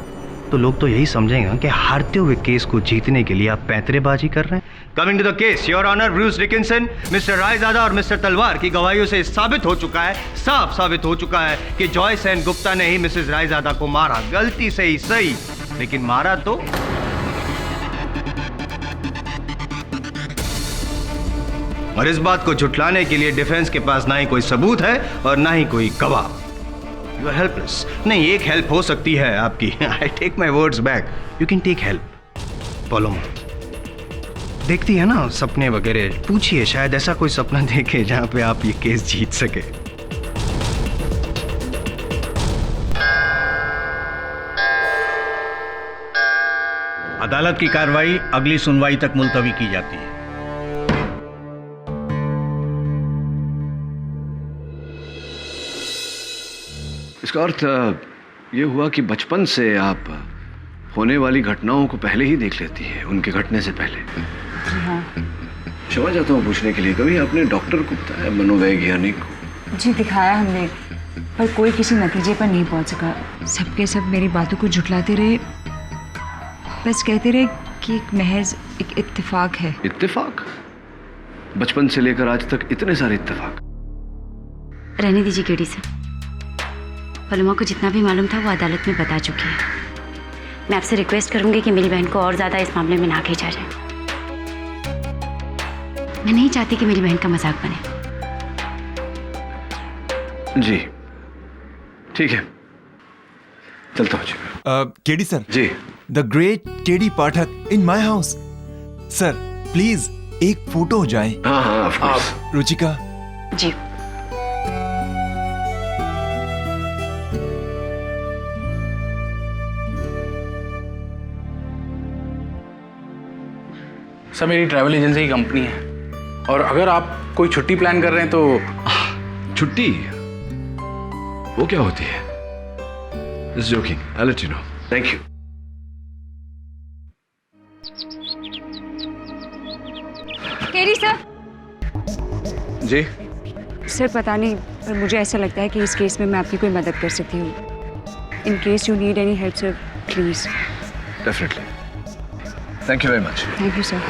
तो लोग तो यही समझेंगे कि हारते हुए केस को जीतने के लिए आप पैंतरेबाजी कर रहे हैं। Coming to the case, your honour, Bruce Dickinson, mister Raizada और मिस्टर तलवार की गवाहियों से साबित हो चुका है, साफ साबित हो चुका है कि जॉय सेन गुप्ता ने ही मिसेस रायजादा को मारा। गलती से ही सही, लेकिन मारा तो। और इस बात को झुठलाने के लिए डिफेंस के पास ना ही कोई सबूत है और ना ही कोई गवाह। You are helpless. नहीं, एक हेल्प हो सकती है आपकी। I take my words back. You can take help. Paloma देखती है ना सपने वगैरह, पूछिए, शायद ऐसा कोई सपना देखे जहां पे आप ये केस जीत सके। अदालत की कार्रवाई अगली सुनवाई तक मुलतवी की जाती है। इसका अर्थ ये हुआ कि बचपन से आप होने वाली घटनाओं को पहले ही देख लेती हैं, उनके घटने से पहले। जी हाँ। क्षमा चाहता हूँ पूछने के लिए, कभी आपने डॉक्टर को बताया, मनोवैज्ञानिक को? जी दिखाया हमने, पर कोई किसी नतीजे पर नहीं पहुंच सका। सबके सब मेरी बातों को झुठलाते रहे, बस कहते रहे कि एक महज एक इत्तेफाक है। इत्तेफाक? बचपन से लेकर आज तक इतने सारे इत्तेफाक। रहने दीजिए केडी से। पलोमा को जितना भी मालूम था वो अदालत में बता चुकी है। मैं आपसे रिक्वेस्ट करूंगी कि मेरी बहन को और ज्यादा इस मामले में ना खींचा जाए। मैं नहीं चाहती कि मेरी बहन का मजाक बने। जी ठीक है, चलता हूँ जी। केडी सर। जी। The great KD Pathak in my house. Sir please एक फोटो हो जाए। हाँ हाँ ऑफ कोर्स। रुचिका। जी। सर मेरी ट्रैवल एजेंसी की कंपनी है, और अगर आप कोई छुट्टी प्लान कर रहे हैं तो। छुट्टी? वो क्या होती है? Just joking. I'll let you know. Thank you. KD sir. जी। सर पता नहीं, पर मुझे ऐसा लगता है कि इस केस में मैं आपकी कोई मदद कर सकती हूँ। In case you need any help sir, please. Definitely. Thank you very much. Thank you sir.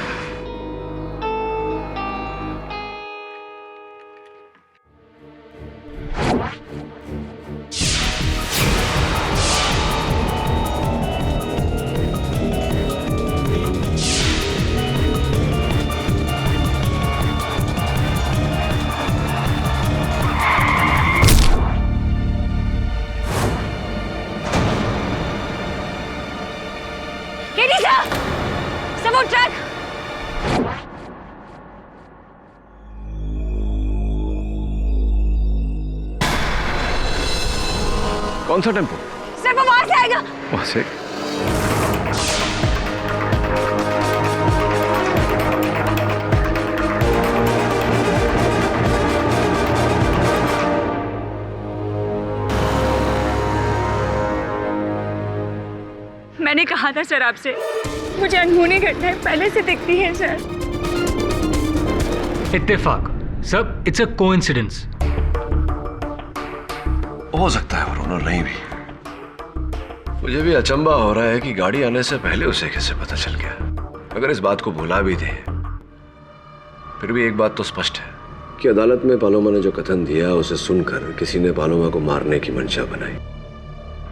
KD sir, समोर ट्रक। कौन सा टेम्पो? सर वो वहां से आएगा। वहां से? मैंने कहा था सर आपसे, मुझे अनहोनी घटनाएं पहले से दिखती हैं सर। इत्तेफाक सर, इट्स अ कोइंसिडेंस। हो सकता है और नहीं भी। मुझे भी अचंबा हो रहा है कि गाड़ी आने से पहले उसे कैसे पता चल गया। अगर इस बात को भुला भी दे, फिर भी एक बात तो स्पष्ट है, कि अदालत में पालोमा ने जो कथन दिया उसे सुनकर किसी ने पालोमा को मारने की मंशा बनाई,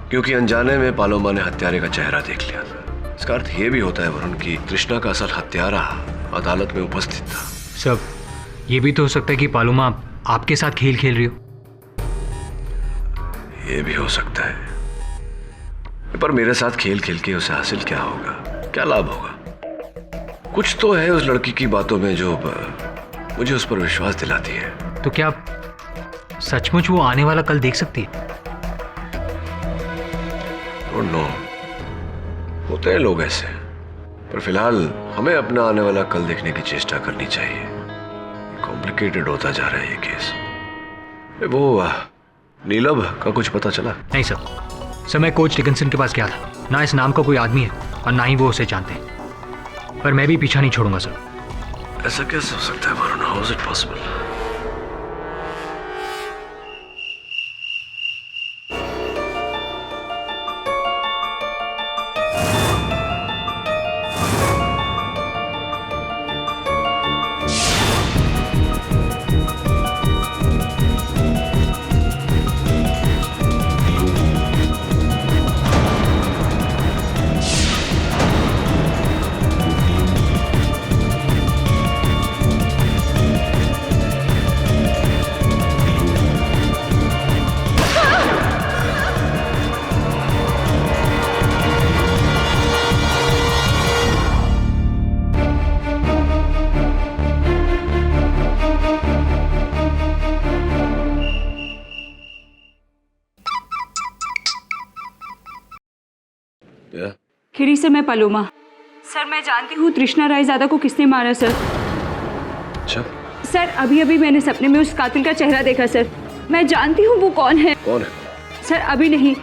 क्योंकि अनजाने में पालोमा ने हत्यारे का चेहरा देख लिया था। इसका अर्थ यह भी होता है वरुण कि तृष्णा का असल हत्यारा अदालत में उपस्थित था। सब ये भी तो हो सकता है कि पालोमा आपके साथ खेल खेल रही हो। ये भी हो सकता है, पर मेरे साथ खेल खेल के उसे हासिल क्या होगा, क्या लाभ होगा? कुछ तो है उस लड़की की बातों में जो मुझे उस पर विश्वास दिलाती है। तो क्या सचमुच वो आने वाला कल देख सकती है? नो, होते हैं लोग ऐसे, पर फिलहाल हमें अपना आने वाला कल देखने की चेष्टा करनी चाहिए। कॉम्प्लिकेटेड होता जा रहा है ये केस। वो नीलम का कुछ पता चला? नहीं सर, मैं कोच डिकन्सन के पास गया था। ना इस नाम का कोई आदमी है और ना ही वो उसे जानते हैं, पर मैं भी पीछा नहीं छोड़ूंगा सर। ऐसा कैसे हो सकता है Varun? How is it possible? खिरी से मैं पलोमा। सर मैं जानती हूँ तृष्णा रायज़ादा को किसने मारा सर। अच्छा। सर अभी अभी मैंने सपने में उस कातिल का चेहरा देखा सर। मैं जानती हूँ वो कौन है। कौन है? सर अभी नहीं,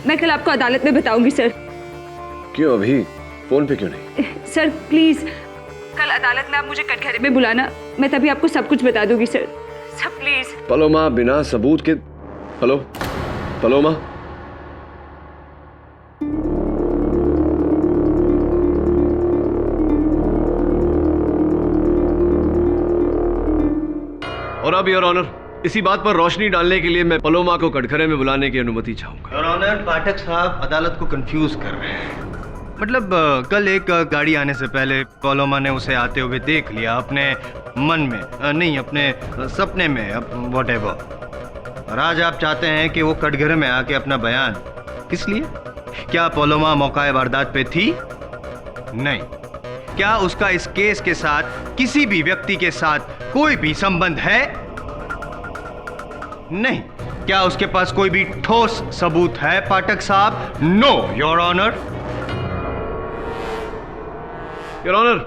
मैं कल आपको अदालत में बताऊंगी सर। क्यों अभी? फोन पे क्यों नहीं? सर प्लीज कल अदालत में आप मुझे कटघरे में बुलाना, मैं तभी आपको सब कुछ बता दूंगी सर। Sir please. पलोमा बिना सबूत के। Hello Paloma. और अब योर ऑनर, इसी बात पर रोशनी डालने के लिए मैं पलोमा को कटघरे में बुलाने की अनुमति चाहूंगा। योर ऑनर, पाठक साहब अदालत को कंफ्यूज कर रहे हैं। मतलब कल एक गाड़ी आने से पहले पलोमा ने उसे आते हुए देख लिया अपने मन में, नहीं अपने सपने में, व्हाटएवर। और आज आप चाहते हैं कि वो कटघरे में आके अपना बयान, किस लिए? क्या पलोमा मौका वारदात पे थी? नहीं। क्या उसका इस केस के साथ किसी भी व्यक्ति के साथ कोई भी संबंध है? नहीं। क्या उसके पास कोई भी ठोस सबूत है पाठक साहब? No your honour. Your honour,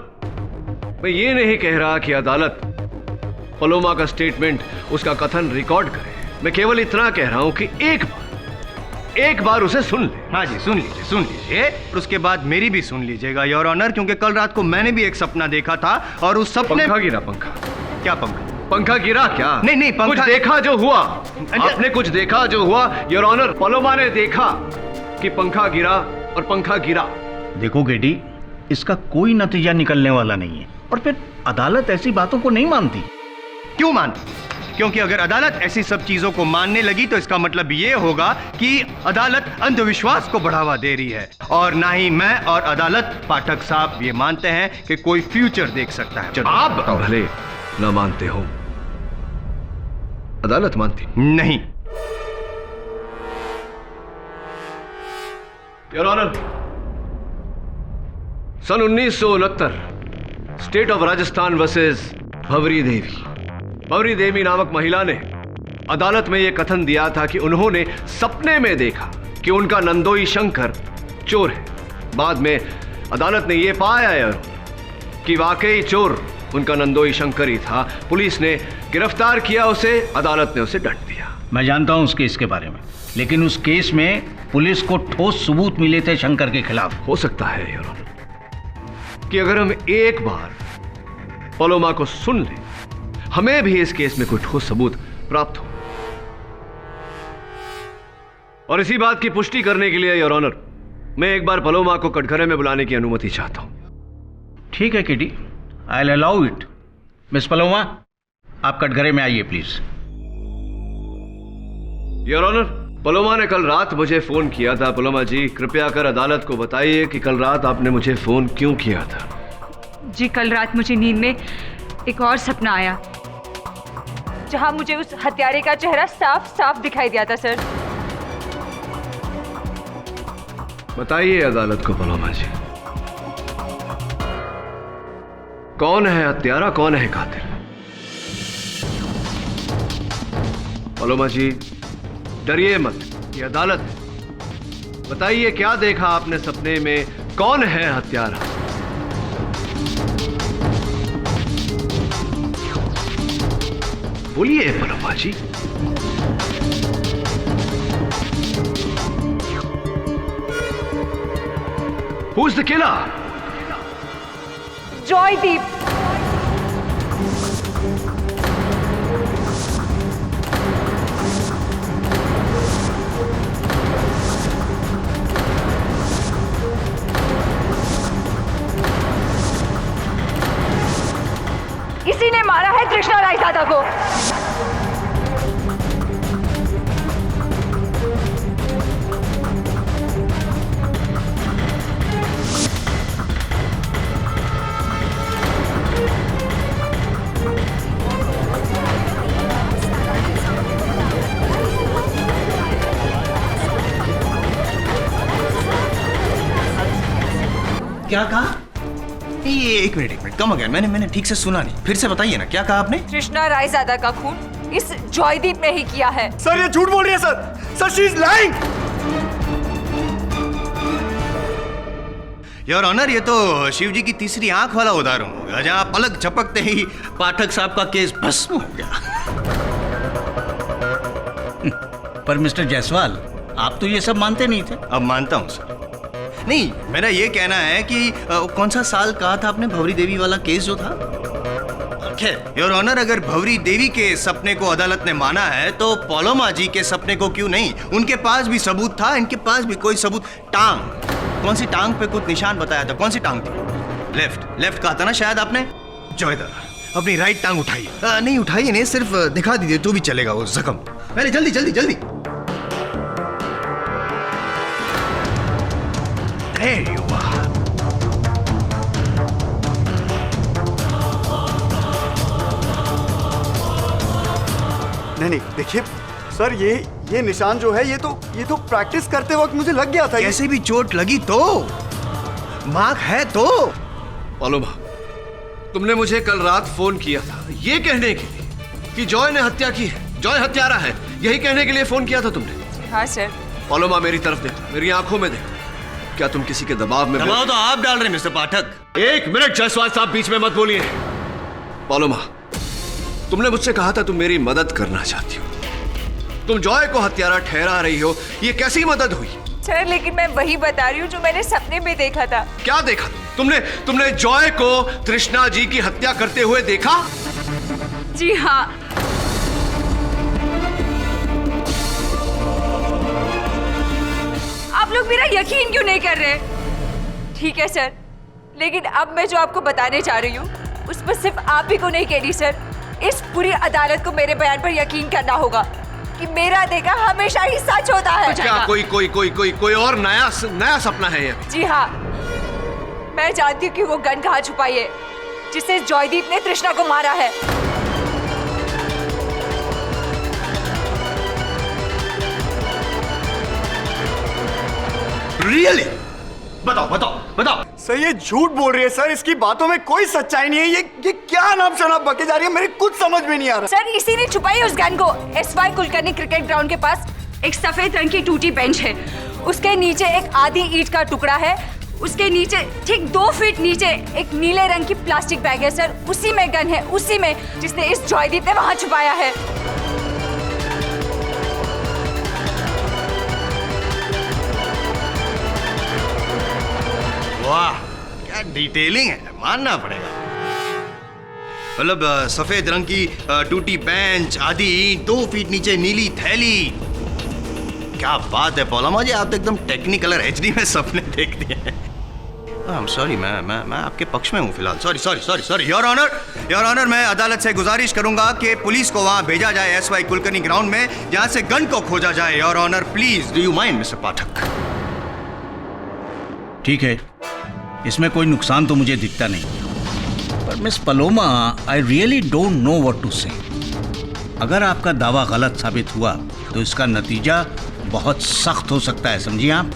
मैं ये नहीं कह रहा कि अदालत पलोमा का स्टेटमेंट, उसका कथन रिकॉर्ड करे। मैं केवल इतना कह रहा हूं कि एक बार उसे सुन ले। हाँ जी, सुन लीजिए और उसके बाद मेरी भी सुन लीजिएगा योर ऑनर, क्योंकि कल रात को मैंने भी एक सपना देखा था और उस सपने। पंखा गिरा? पंखा? क्या पंखा? पंखा गिरा क्या? नहीं पंखा। कुछ देखा जो हुआ? आपने कुछ देखा जो हुआ? योर ऑनर, पलोमा ने देखा कि पंखा गिरा और पंखा गिरा। देखो गेडी, इसका कोई नतीजा निकलने वाला नहीं है, और फिर अदालत ऐसी बातों को नहीं मानती। क्यों मानती? क्योंकि अगर अदालत ऐसी सब चीजों को मानने लगी तो इसका मतलब ये होगा कि अदालत अंधविश्वास को बढ़ावा दे रही है, और ना ही मैं और अदालत पाठक साहब ये मानते हैं कि कोई फ्यूचर देख सकता है। आप भले न मानते हो, अदालत मानती नहीं। योर ऑनर, सन 1969 state of Rajasthan versus Bhanwari Devi. Bhanwari Devi नामक महिला ने अदालत में यह कथन दिया था कि उन्होंने सपने में देखा कि उनका नंदोई शंकर चोर है। बाद में अदालत ने यह पाया कि वाकई चोर उनका नंदोई शंकर ही था। पुलिस ने गिरफ्तार किया उसे, अदालत ने उसे दंड दिया। मैं जानता हूं उस केस के बारे में, लेकिन उस केस में पुलिस को ठोस सबूत मिले थे शंकर के खिलाफ। हो सकता है योर ऑनर कि अगर हम एक बार पलोमा को सुन लें, हमें भी इस केस में कोई ठोस सबूत प्राप्त हो। और इसी बात की पुष्टि करने के लिए योर ऑनर, मैं एक बार पलोमा को कटघरे में बुलाने की अनुमति चाहता हूं। ठीक है kitty, I will allow it. Miss Paloma, आप कटघरे में आइए प्लीज। योर ऑनर, पलोमा ने कल रात मुझे फोन किया था। पलोमा जी, कृपया कर अदालत को बताइए कि कल रात आपने मुझे फोन क्यों किया था। जी, कल रात मुझे नींद में एक और सपना आया जहां मुझे उस हत्यारे का चेहरा साफ साफ दिखाई दिया था सर। बताइए अदालत को पलोमा जी, कौन है हत्यारा, कौन है कातिल? पलोमा जी, डरिए मत, ये अदालत है। बताइए क्या देखा आपने सपने में, कौन है हत्यारा? बोलिए Paloma ji. Who is the killer? Joydeep. इसी ने मारा है तृष्णा रायजादा को। क्या कहा? ये एक मिनट कम अगेन, मैंने ठीक से सुना नहीं, फिर से बताइए ना, क्या कहा आपने? तृष्णा रायजादा का खून इस जॉयदीप ने ही किया है। सर ये झूठ बोल रही है sir she is lying. Your honour, ये तो शिव जी की तीसरी आंख वाला उदाहरण होगा जहां पलक झपकते ही पाठक साहब का केस भस्म हो गया। पर मिस्टर जायसवाल, आप तो ये सब मानते नहीं थे। अब मानता हूं सर। नहीं, मेरा ये कहना है कि कौन सा साल कहा था आपने भंवरी देवी वाला केस जो था? योर ऑनर, अगर भंवरी देवी के सपने को अदालत ने माना है तो पलोमा जी के सपने को क्यों नहीं? उनके पास भी सबूत था, इनके पास भी कोई सबूत। टांग, कौन सी टांग पे कुछ निशान बताया था? कौन सी टांग थी? लेफ्ट कहा था ना शायद आपने। जॉयदा, अपनी राइट टांग उठाइए। नहीं उठाइए नहीं, सिर्फ दिखा दीजिए तो भी चलेगा वो जख्म। पहले जल्दी। There you are. नहीं देखिए सर, ये निशान जो है ये तो प्रैक्टिस करते वक्त मुझे लग गया था। कैसे भी चोट लगी तो मार्क है तो। पलोमा, तुमने मुझे कल रात फोन किया था ये कहने के लिए कि जॉय ने हत्या की है, जॉय हत्यारा है, यही कहने के लिए फोन किया था तुमने? हाँ सर। पलोमा, मेरी तरफ देखो, मेरी आंखों में देखो। क्या तुम किसी के दबाव में? दबाव तो आप डाल रहे हैं मिस्टर पाठक। एक मिनट जायसवाल साहब, बीच में मत बोलिए। पलोमा, तुमने मुझसे कहा था तुम मेरी मदद करना चाहती हो, तुम जॉय को हत्यारा ठहरा रही हो, ये कैसी मदद हुई? सर लेकिन मैं वही बता रही हूँ जो मैंने सपने में देखा था। क्या देखा तुमने जॉय को तृष्णा जी की हत्या करते हुए देखा? जी हाँ। आप लोग मेरा यकीन क्यों नहीं कर रहे? ठीक है सर, लेकिन अब मैं जो आपको बताने जा रही हूँ उस पर सिर्फ आप ही को नहीं कह रही सर, इस पूरी अदालत को मेरे बयान पर यकीन करना होगा कि मेरा देखा हमेशा ही सच होता है। क्या कोई और नया सपना है ये? जी हाँ, मैं जानती हूँ कि वो गन कहाँ छुपाई है जिससे जॉयदीप ने तृष्णा को मारा है। रियली? बताओ। सर ये झूठ बोल रही है सर, इसकी बातों में कोई सच्चाई नहीं है। ये क्या नाम शनाब बके जा रही है, मेरे कुछ समझ में नहीं आ रहा। सर इसी ने छुपाई उस गन को। एसवाई कुलकर्णी क्रिकेट ग्राउंड के पास एक सफेद रंग की टूटी बेंच है, उसके नीचे एक आधी ईंट का टुकड़ा है, उसके नीचे ठीक 2 फीट नीचे एक नीले रंग की प्लास्टिक बैग है सर, उसी में गन है, उसी में जिसने इस जॉयदीप ने वहां छुपाया है। वाह, क्या डिटेलिंग है, मानना पड़ेगा। मतलब सफेद रंग की टूटी बेंच, आधी ईंट, 2 फीट नीचे नीली थैली। क्या बात है पौलामा जी, आप तो एकदम टेक्निकलर HD में सपने देखते हैं। I'm sorry, मैं आपके पक्ष में हूँ फिलहाल। सॉरी योर ऑनर, मैं अदालत से गुजारिश करूंगा कि पुलिस को वहाँ भेजा जाए SY कुलकर्णी ग्राउंड में, जहाँ से गन को खोजा जाए। Your honour please, do you mind mister Pathak? ठीक है, इसमें कोई नुकसान तो मुझे दिखता नहीं, पर miss Paloma, I really don't know what to say. अगर आपका दावा गलत साबित हुआ तो इसका नतीजा बहुत सख्त हो सकता है, समझिए आप।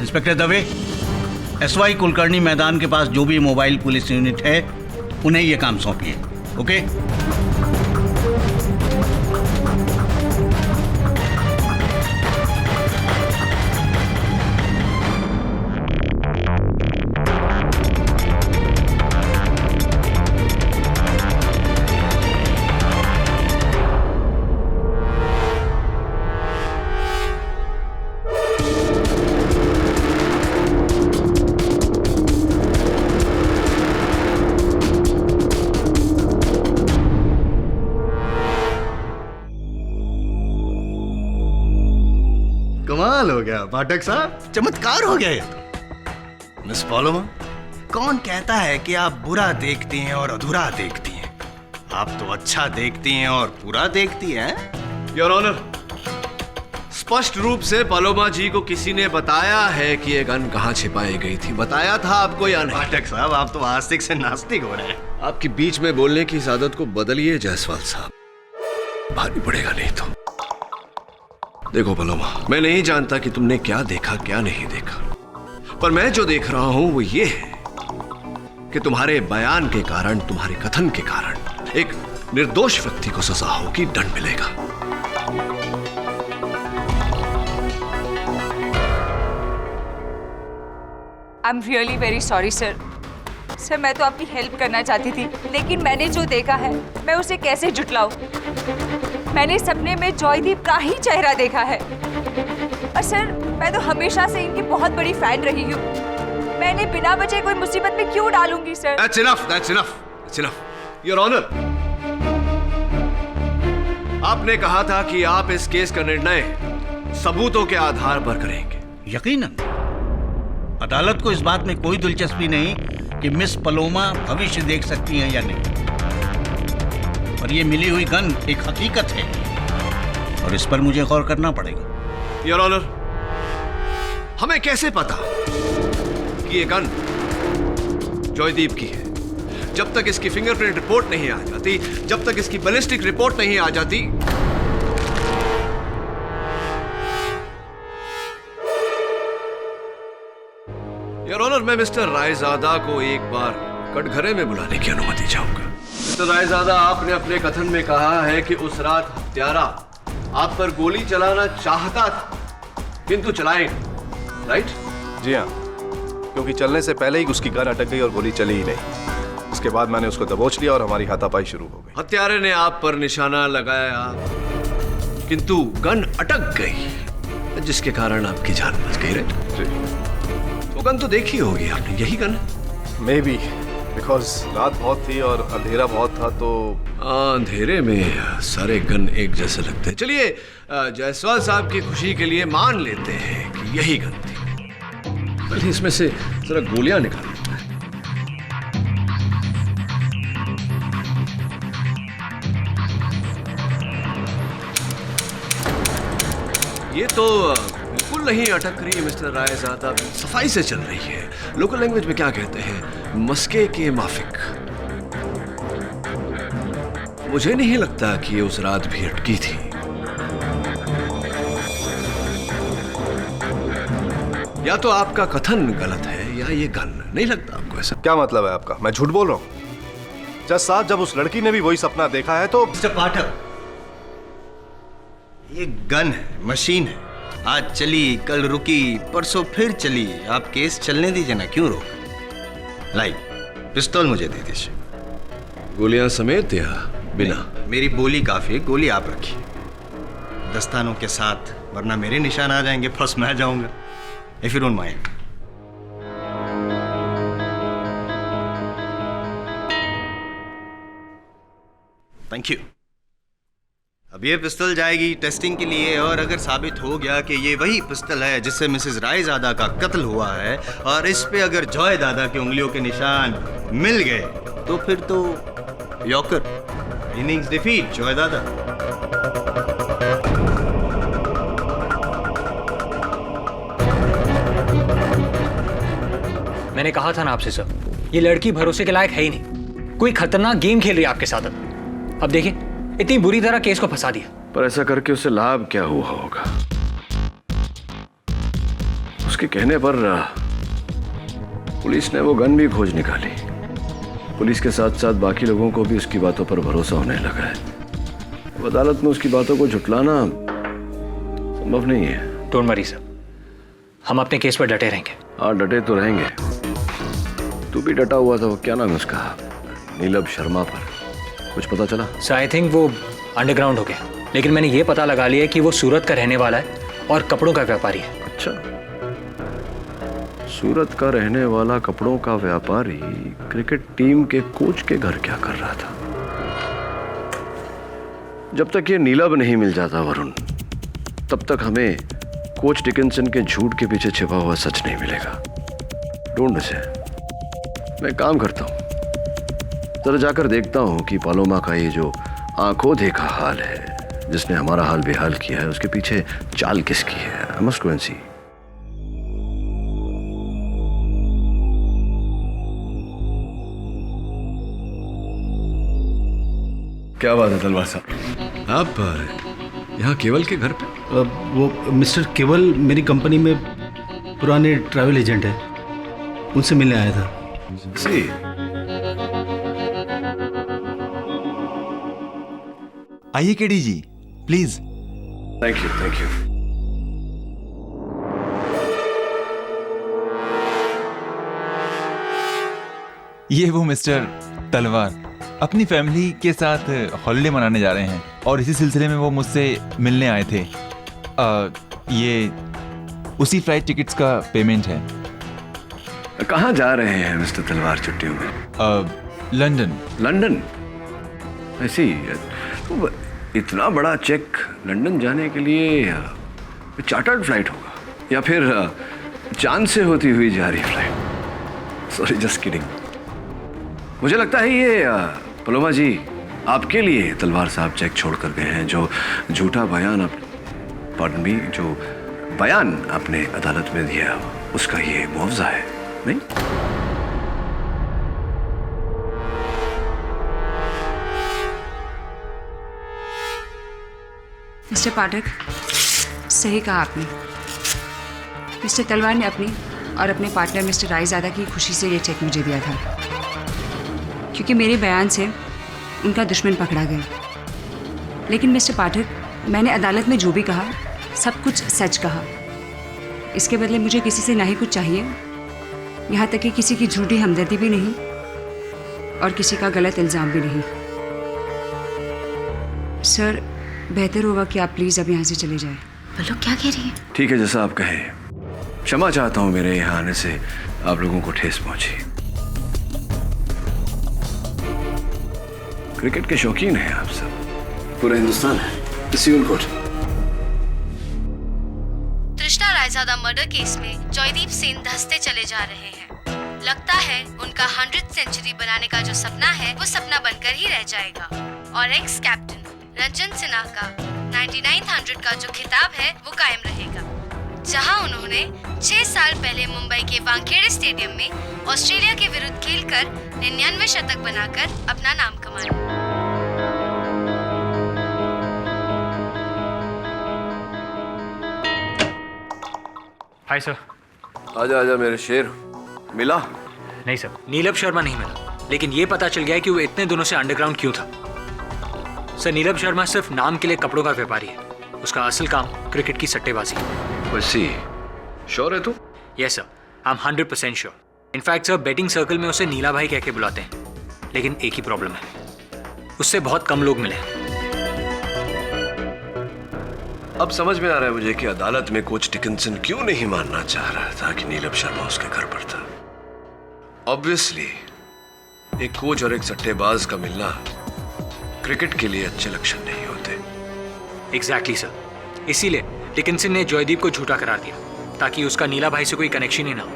इंस्पेक्टर दवे, SY कुलकर्णी मैदान के पास जो भी मोबाइल पुलिस यूनिट है उन्हें ये काम सौंपिए। ओके? कमाल हो गया पाठक साहब, चमत्कार हो गया ये तो। मिस पलोमा, कौन कहता है कि आप बुरा देखती हैं और अधूरा देखती हैं? आप तो अच्छा देखती हैं और पूरा देखती हैं। योर ऑनर, स्पष्ट रूप से पलोमा जी को किसी ने बताया है कि ये गन कहाँ छिपाई गई थी। बताया था आपको या नहीं? पाठक साहब, आप तो आस्तिक से नास्तिक हो रहे हैं। आपकी बीच में बोलने की इस आदत को बदलिए जायसवाल साहब, भारी पड़ेगा नहीं तो। देखो पलोमा, मैं नहीं जानता कि तुमने क्या देखा क्या नहीं देखा, पर मैं जो देख रहा हूं वो ये है कि तुम्हारे बयान के कारण, तुम्हारे कथन के कारण एक निर्दोष व्यक्ति को सजा होगी, दंड मिलेगा। I am really very sorry sir. Sir, मैं तो आपकी हेल्प करना चाहती थी, लेकिन मैंने जो देखा है मैं उसे कैसे जुटलाऊं? मैंने सपने में जॉयदीप का ही चेहरा देखा है। और सर, मैं तो हमेशा से इनकी बहुत बड़ी फैन रही हूँ। मैंने बिना वजह कोई मुसीबत में क्यों डालूंगी sir? That's enough. Your Honor, आपने कहा था कि आप इस केस का निर्णय सबूतों के आधार पर करेंगे। यकीनन। अदालत को इस बात में कोई दिलचस्पी नहीं कि मिस पलोमा भविष्य देख सकती हैं या नहीं, और ये मिली हुई गन एक हकीकत है और इस पर मुझे गौर करना पड़ेगा। योर ऑनर, हमें कैसे पता कि ये गन जॉयदीप की है? जब तक इसकी फिंगरप्रिंट रिपोर्ट नहीं आ जाती, जब तक इसकी बैलिस्टिक रिपोर्ट नहीं आ जाती, योर ऑनर, मैं मिस्टर रायजादा को एक बार कटघरे में बुलाने की अनुमति चाहूंगा। मिस्टर रायजादा, आपने अपने कथन में कहा है कि उस रात हत्यारा आप पर गोली चलाना चाहता था, किंतु चलाए, राइट? जी हाँ, क्योंकि चलने से पहले ही उसकी गन अटक गई और गोली चली ही नहीं। इसके बाद मैंने उसको दबोच लिया और हमारी हाथापाई शुरू हो गई। हत्यारे ने आप पर निशाना लगाया, किंतु गन अटक गई, जिसके कारण आपकी जान बच गई, राइट? जी। तो गन तो देखी होगी आपने, यही गन है? मे बी, बिकॉज रात बहुत थी और अंधेरा बहुत था, तो अंधेरे में सारे गन एक जैसे लगते हैं। चलिए, जायसवाल साहब की खुशी के लिए मान लेते हैं कि यही गन थी। पहले इसमें से जरा गोलियां निकाल लेते हैं। ये तो बिल्कुल नहीं अटक रही है मिस्टर रायजादा, सफाई से चल रही है। लोकल लैंग्वेज में क्या कहते हैं, मस्के के माफिक। मुझे नहीं लगता कि ये उस रात भी अटकी थी। या तो आपका कथन गलत है या ये गन। नहीं लगता आपको ऐसा? क्या मतलब है आपका? मैं झूठ बोल रहा हूँ? जज साहब, जब उस लड़की ने भी वही सपना देखा है तो। मिस्टर पाठक, ये गन है, मशीन है। आज चली, कल रुकी, परसों फिर चली। आप केस चलने दीजिए ना, क्यों रोक? लाइक पिस्तौल मुझे दे दीजिए। गोलियां समेत या बिना? मेरी बोली काफी है, गोली आप रखिए दस्तानों के साथ, वरना मेरे निशान आ जाएंगे, फर्स्ट मैं जाऊंगा। If you don't mind. Thank you. अब ये पिस्टल जाएगी टेस्टिंग के लिए, और अगर साबित हो गया कि ये वही पिस्टल है जिससे मिसेस रायजादा का कत्ल हुआ है, और इस पे अगर जॉय दादा की उंगलियों के निशान मिल गए, तो फिर तो यॉकर, इनिंग्स डिफीट जॉय दादा। मैंने कहा था ना आपसे सर, ये लड़की भरोसे के लायक है ही नहीं। कोई खतरनाक गेम खेल रही है आपके साथ। अब देखिए, इतनी बुरी तरह केस को फंसा दिया। पर ऐसा करके उससे लाभ क्या हुआ होगा? उसके कहने पर पुलिस ने वो गन भी खोज निकाली। पुलिस के साथ साथ बाकी लोगों को भी उसकी बातों पर भरोसा होने लगा है। अब अदालत में उसकी बातों को झुटलाना संभव नहीं है। डोंट वरी सर, हम अपने केस पर डटे रहेंगे। हाँ, डटे तो रहेंगे। तू भी डटा हुआ था। वो क्या नाम है उसका? नीलम शर्मा पर कुछ पता चला? सर आई थिंक वो अंडरग्राउंड हो गया, लेकिन मैंने ये पता लगा लिया कि वो सूरत का रहने वाला है और कपड़ों का व्यापारी है। अच्छा, सूरत का रहने वाला कपड़ों का व्यापारी क्रिकेट टीम के कोच के घर क्या कर रहा था? जब तक ये नीलम नहीं मिल जाता वरुण, तब तक हमें कोच डिकिंसन के झूठ के पीछे छिपा हुआ सच नहीं मिलेगा। ढूंढ उसे। मैं काम करता हूं, जरा जाकर देखता हूं कि पालोमा का ये जो आंखों देखा हाल है, जिसने हमारा हाल बेहाल किया है, उसके पीछे चाल किसकी है। आई मस्ट गो एंड सी। क्या बात है तलवार साहब, आप यहाँ केवल के घर पे? वो मिस्टर केवल मेरी कंपनी में पुराने ट्रैवल एजेंट है, उनसे मिलने आया था। सी, आइए KD ji, please. Thank you, thank you. ये वो मिस्टर तलवार अपनी फैमिली के साथ हॉलिडे मनाने जा रहे हैं, और इसी सिलसिले में वो मुझसे मिलने आए थे। ये उसी फ्लाइट टिकट्स का पेमेंट है। कहाँ जा रहे हैं मिस्टर तलवार छुट्टियों में? लंदन। लंदन? ऐसी तो इतना बड़ा चेक लंदन जाने के लिए चार्टर्ड फ्लाइट होगा, या फिर चांद से होती हुई जा रही फ्लाइट? Sorry, just kidding. मुझे लगता है ये पलोमा जी आपके लिए तलवार साहब चेक छोड़ कर गए हैं। जो झूठा बयान पार्डन मी, जो बयान आपने अदालत में दिया, उसका ये मुआवजा है, नहीं? मिस्टर पाठक, सही कहा आपने। मिस्टर तलवार ने अपनी और अपने पार्टनर मिस्टर रायजादा की खुशी से ये चेक मुझे दिया था, क्योंकि मेरे बयान से उनका दुश्मन पकड़ा गया। लेकिन मिस्टर पाठक, मैंने अदालत में जो भी कहा, सब कुछ सच कहा। इसके बदले मुझे किसी से ना ही कुछ चाहिए, यहाँ तक कि किसी की झूठी हमदर्दी भी नहीं, और किसी का गलत इल्ज़ाम भी नहीं। सर, बेहतर होगा कि आप प्लीज़ अब यहाँ से चले जाएं। बोलो, क्या कह रही है? ठीक है, जैसा आप कहें। क्षमा चाहता हूँ मेरे यहाँ आने से आप लोगों को ठेस पहुंची। क्रिकेट के शौकीन हैं आप सब, पूरा हिंदुस्तान है। Civil court. Trishna Raizada murder case में जयदीप सेन धंसते चले जा रहे हैं। लगता है उनका 100th सेंचुरी बनाने का जो सपना है, वो सपना बनकर ही रह जाएगा, और एक्स कैप्टन रंजन सिन्हा का 9900 का जो खिताब है, वो कायम रहेगा, जहां उन्होंने 6 साल पहले मुंबई के वानखेड़े स्टेडियम में ऑस्ट्रेलिया के विरुद्ध खेलकर 99 शतक बनाकर अपना नाम कमाया। Hi sir. आजा आजा मेरे शेर। मिला? नहीं सर, नीलम शर्मा नहीं मिला, लेकिन ये पता चल गया कि वो इतने दिनों से अंडरग्राउंड क्यों था। सर, नीलम शर्मा सिर्फ नाम के लिए कपड़ों का व्यापारी है, उसका असल काम क्रिकेट की सट्टेबाजी है। वैसी श्योर है तू? Yes sir, I am 100% sure. In fact sir, betting circle में उसे नीला भाई कह के बुलाते हैं, लेकिन एक ही प्रॉब्लम है, उससे बहुत कम लोग मिले। अब समझ में आ रहा है मुझे कि अदालत में कोच डिकिंसन क्यों नहीं मानना चाह रहा था कि नीलम शर्मा उसके घर पर था। ऑब्वियसली एक कोच और एक सट्टेबाज का मिलना क्रिकेट के लिए अच्छे लक्षण नहीं होते। एग्जैक्टली सर, इसीलिए डिकिंसन ने जॉयदीप को झूठा करार दिया ताकि उसका नीला भाई से कोई कनेक्शन ही ना हो।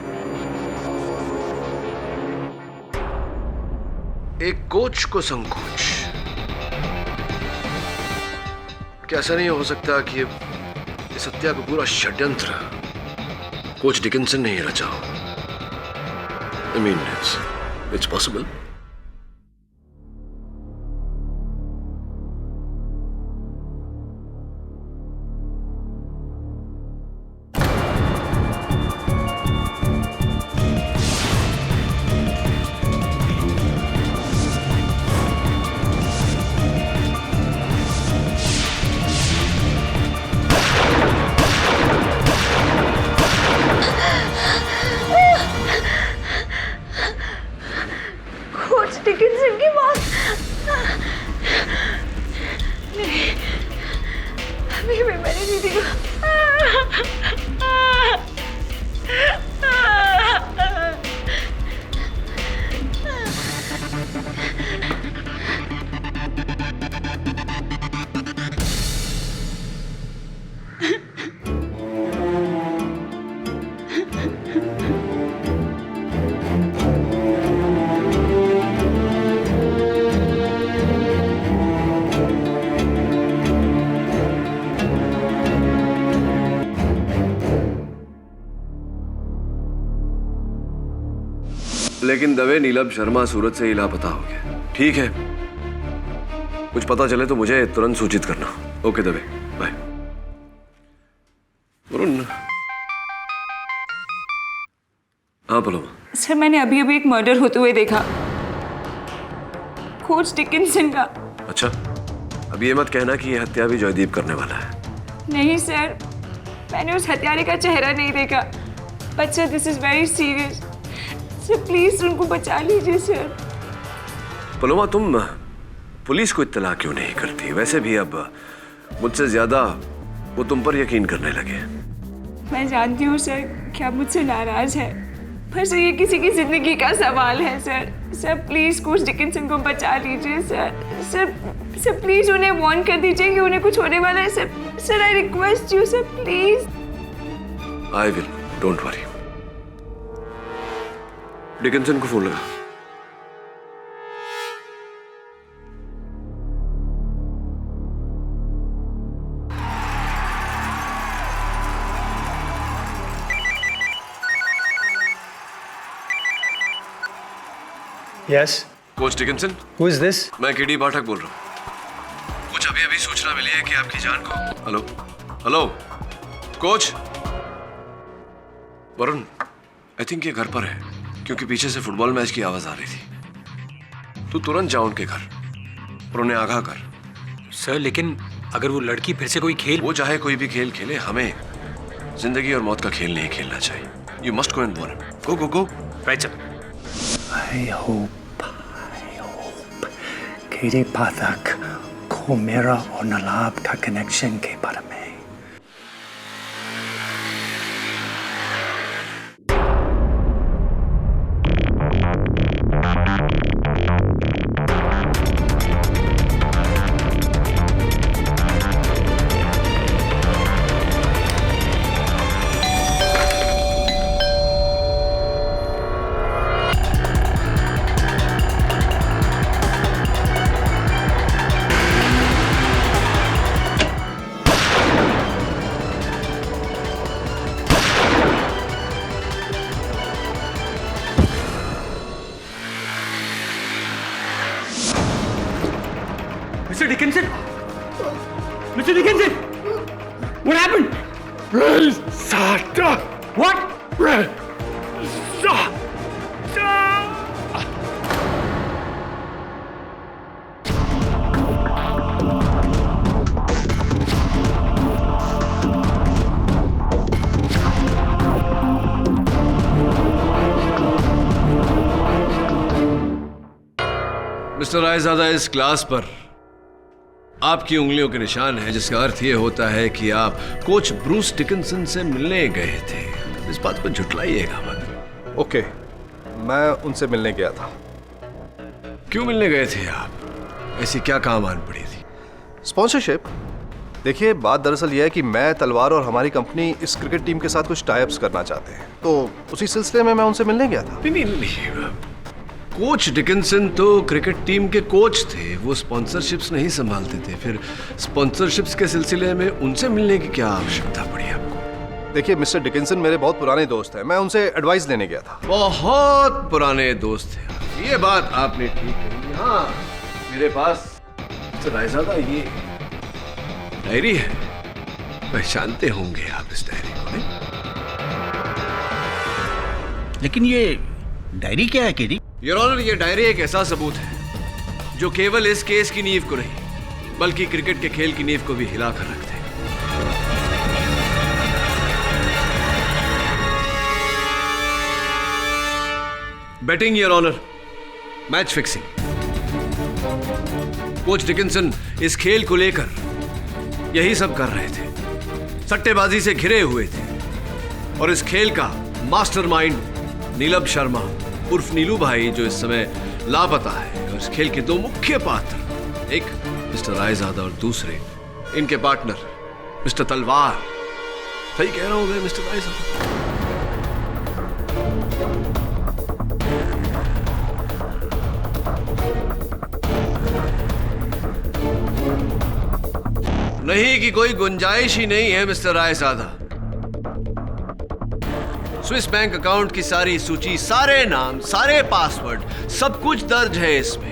एक कोच को संकोच, क्या ऐसा नहीं हो सकता कि इस हत्या का पूरा षड्यंत्र कोच डिकिंसन ने ही रचा हो? I mean, it's possible. Coach Dickinson की बात नहीं, अभी भी मैंने दीदी को लेकिन दवे नीलम शर्मा सूरत से ही लापता हो गया। ठीक है, कुछ पता चले तो मुझे तुरंत सूचित करना। Okay Dave, bye. वरुण। हाँ पलोमा। सर, मैंने अभी अभी एक मर्डर होते हुए देखा, कोच डिकिंसन का। अच्छा, अब ये मत कहना कि ये हत्या भी जॉयदीप करने वाला है। नहीं सर, मैंने उस हत्यारे का चेहरा नहीं देखा। But sir, this is very serious. Sir please उनको बचा लीजिए सर। पलोमा, तुम पुलिस को इत्तला क्यों नहीं करती? वैसे भी अब मुझसे ज्यादा वो तुम पर यकीन करने लगे। मैं जानती हूँ सर कि आप मुझसे नाराज है, पर सर ये किसी की जिंदगी का सवाल है sir. Sir please coach Dickinson को बचा लीजिए सर। सर प्लीज उन्हें वार्न कर दीजिए कि उन्हें कुछ होने वाला है sir. Sir I request you sir, please. I will, don't worry. Dickinson को फोन लगा। Yes. Coach Dickinson? Who is this? मैं केडी पाठक बोल रहा हूँ। कुछ अभी सूचना मिली है कि आपकी जान को। Hello hello coach. Varun, I think ये घर पर है, क्योंकि पीछे से फुटबॉल मैच की आवाज आ रही थी। तू तुरंत जा उनके घर और उन्हें आगाह कर। सर लेकिन अगर वो लड़की फिर से कोई खेल, वो चाहे कोई भी खेल खेले, हमें जिंदगी और मौत का खेल नहीं खेलना चाहिए। You must go and warn him. Go go go. Right sir. I hope KD Pathak को मेरा और नलाब का कनेक्शन के बारे में Mr. Dickinson! Mr. Dickinson! What happened? Reza! What? Reza! Mister Raizada, इस क्लास पर आपकी उंगलियों के निशान है, जिसका अर्थ यह होता है कि आप कोच ब्रूस डिकिंसन से मिलने गए थे। इस बात को झुठलाइएगा मत। ओके, मैं उनसे मिलने गया था। क्यों मिलने गए थे आप? ऐसी क्या काम आन पड़ी थी? स्पॉन्सरशिप। देखिए, बात दरअसल यह है कि मैं, तलवार और हमारी कंपनी इस क्रिकेट टीम के साथ कुछ टाइप्स करना चाहते हैं, तो उसी सिलसिले में मैं उनसे मिलने गया था। नहीं, कोच डिकिंसन तो क्रिकेट टीम के कोच थे, वो स्पॉन्सरशिप्स नहीं संभालते थे। फिर स्पॉन्सरशिप्स के सिलसिले में उनसे मिलने की क्या आवश्यकता पड़ी आपको? देखिए मिस्टर डिकिंसन मेरे बहुत पुराने दोस्त हैं, मैं उनसे एडवाइस लेने गया था। बहुत पुराने दोस्त हैं, ये बात आपने ठीक कही। हाँ, मेरे पास रायजादा ये डायरी है, पहचानते होंगे आप इस डायरी को, नहीं? लेकिन ये डायरी क्या है केडी? योर ऑनर, ये डायरी एक ऐसा सबूत है जो केवल इस केस की नींव को नहीं बल्कि क्रिकेट के खेल की नींव को भी हिलाकर रख देगा। Betting your honour, match fixing. Coach Dickinson इस खेल को लेकर यही सब कर रहे थे, सट्टेबाजी से घिरे हुए थे। और इस खेल का मास्टरमाइंड नीलम शर्मा उर्फ नीलू भाई, जो इस समय लापता है। और इस खेल के दो मुख्य पात्र, एक मिस्टर रायजादा और दूसरे इनके पार्टनर मिस्टर तलवार। सही कह रहा हूं मैं मिस्टर रायजादा? नहीं कि कोई गुंजाइश ही नहीं है mister Raizada. Swiss bank account की सारी सूची, सारे नाम, सारे पासवर्ड, सब कुछ दर्ज है इसमें।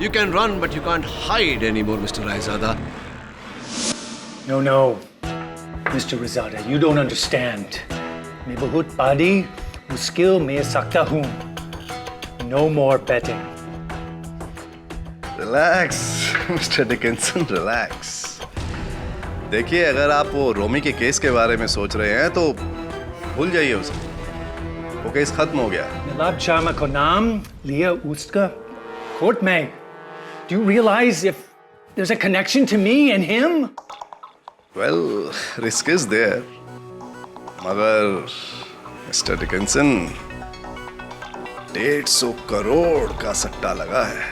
You can run but you can't hide any more mister Raizada. No, no, Mr. Razada, you don't understand. मैं बहुत बड़ी मुश्किल में सकता हूँ. No more betting. Relax mister Dickinson, relax. देखिए, अगर आप वो रोमी के केस के बारे में सोच रहे हैं तो भूल जाइए उसे, वो केस खत्म हो गया। नीलम शर्मा को नाम लिया उसका कोर्ट में. Do you realize if there's a connection to me and him? Well, risk is there. मगर मिस्टर डिकिंसन, 150 करोड़ का सट्टा लगा है।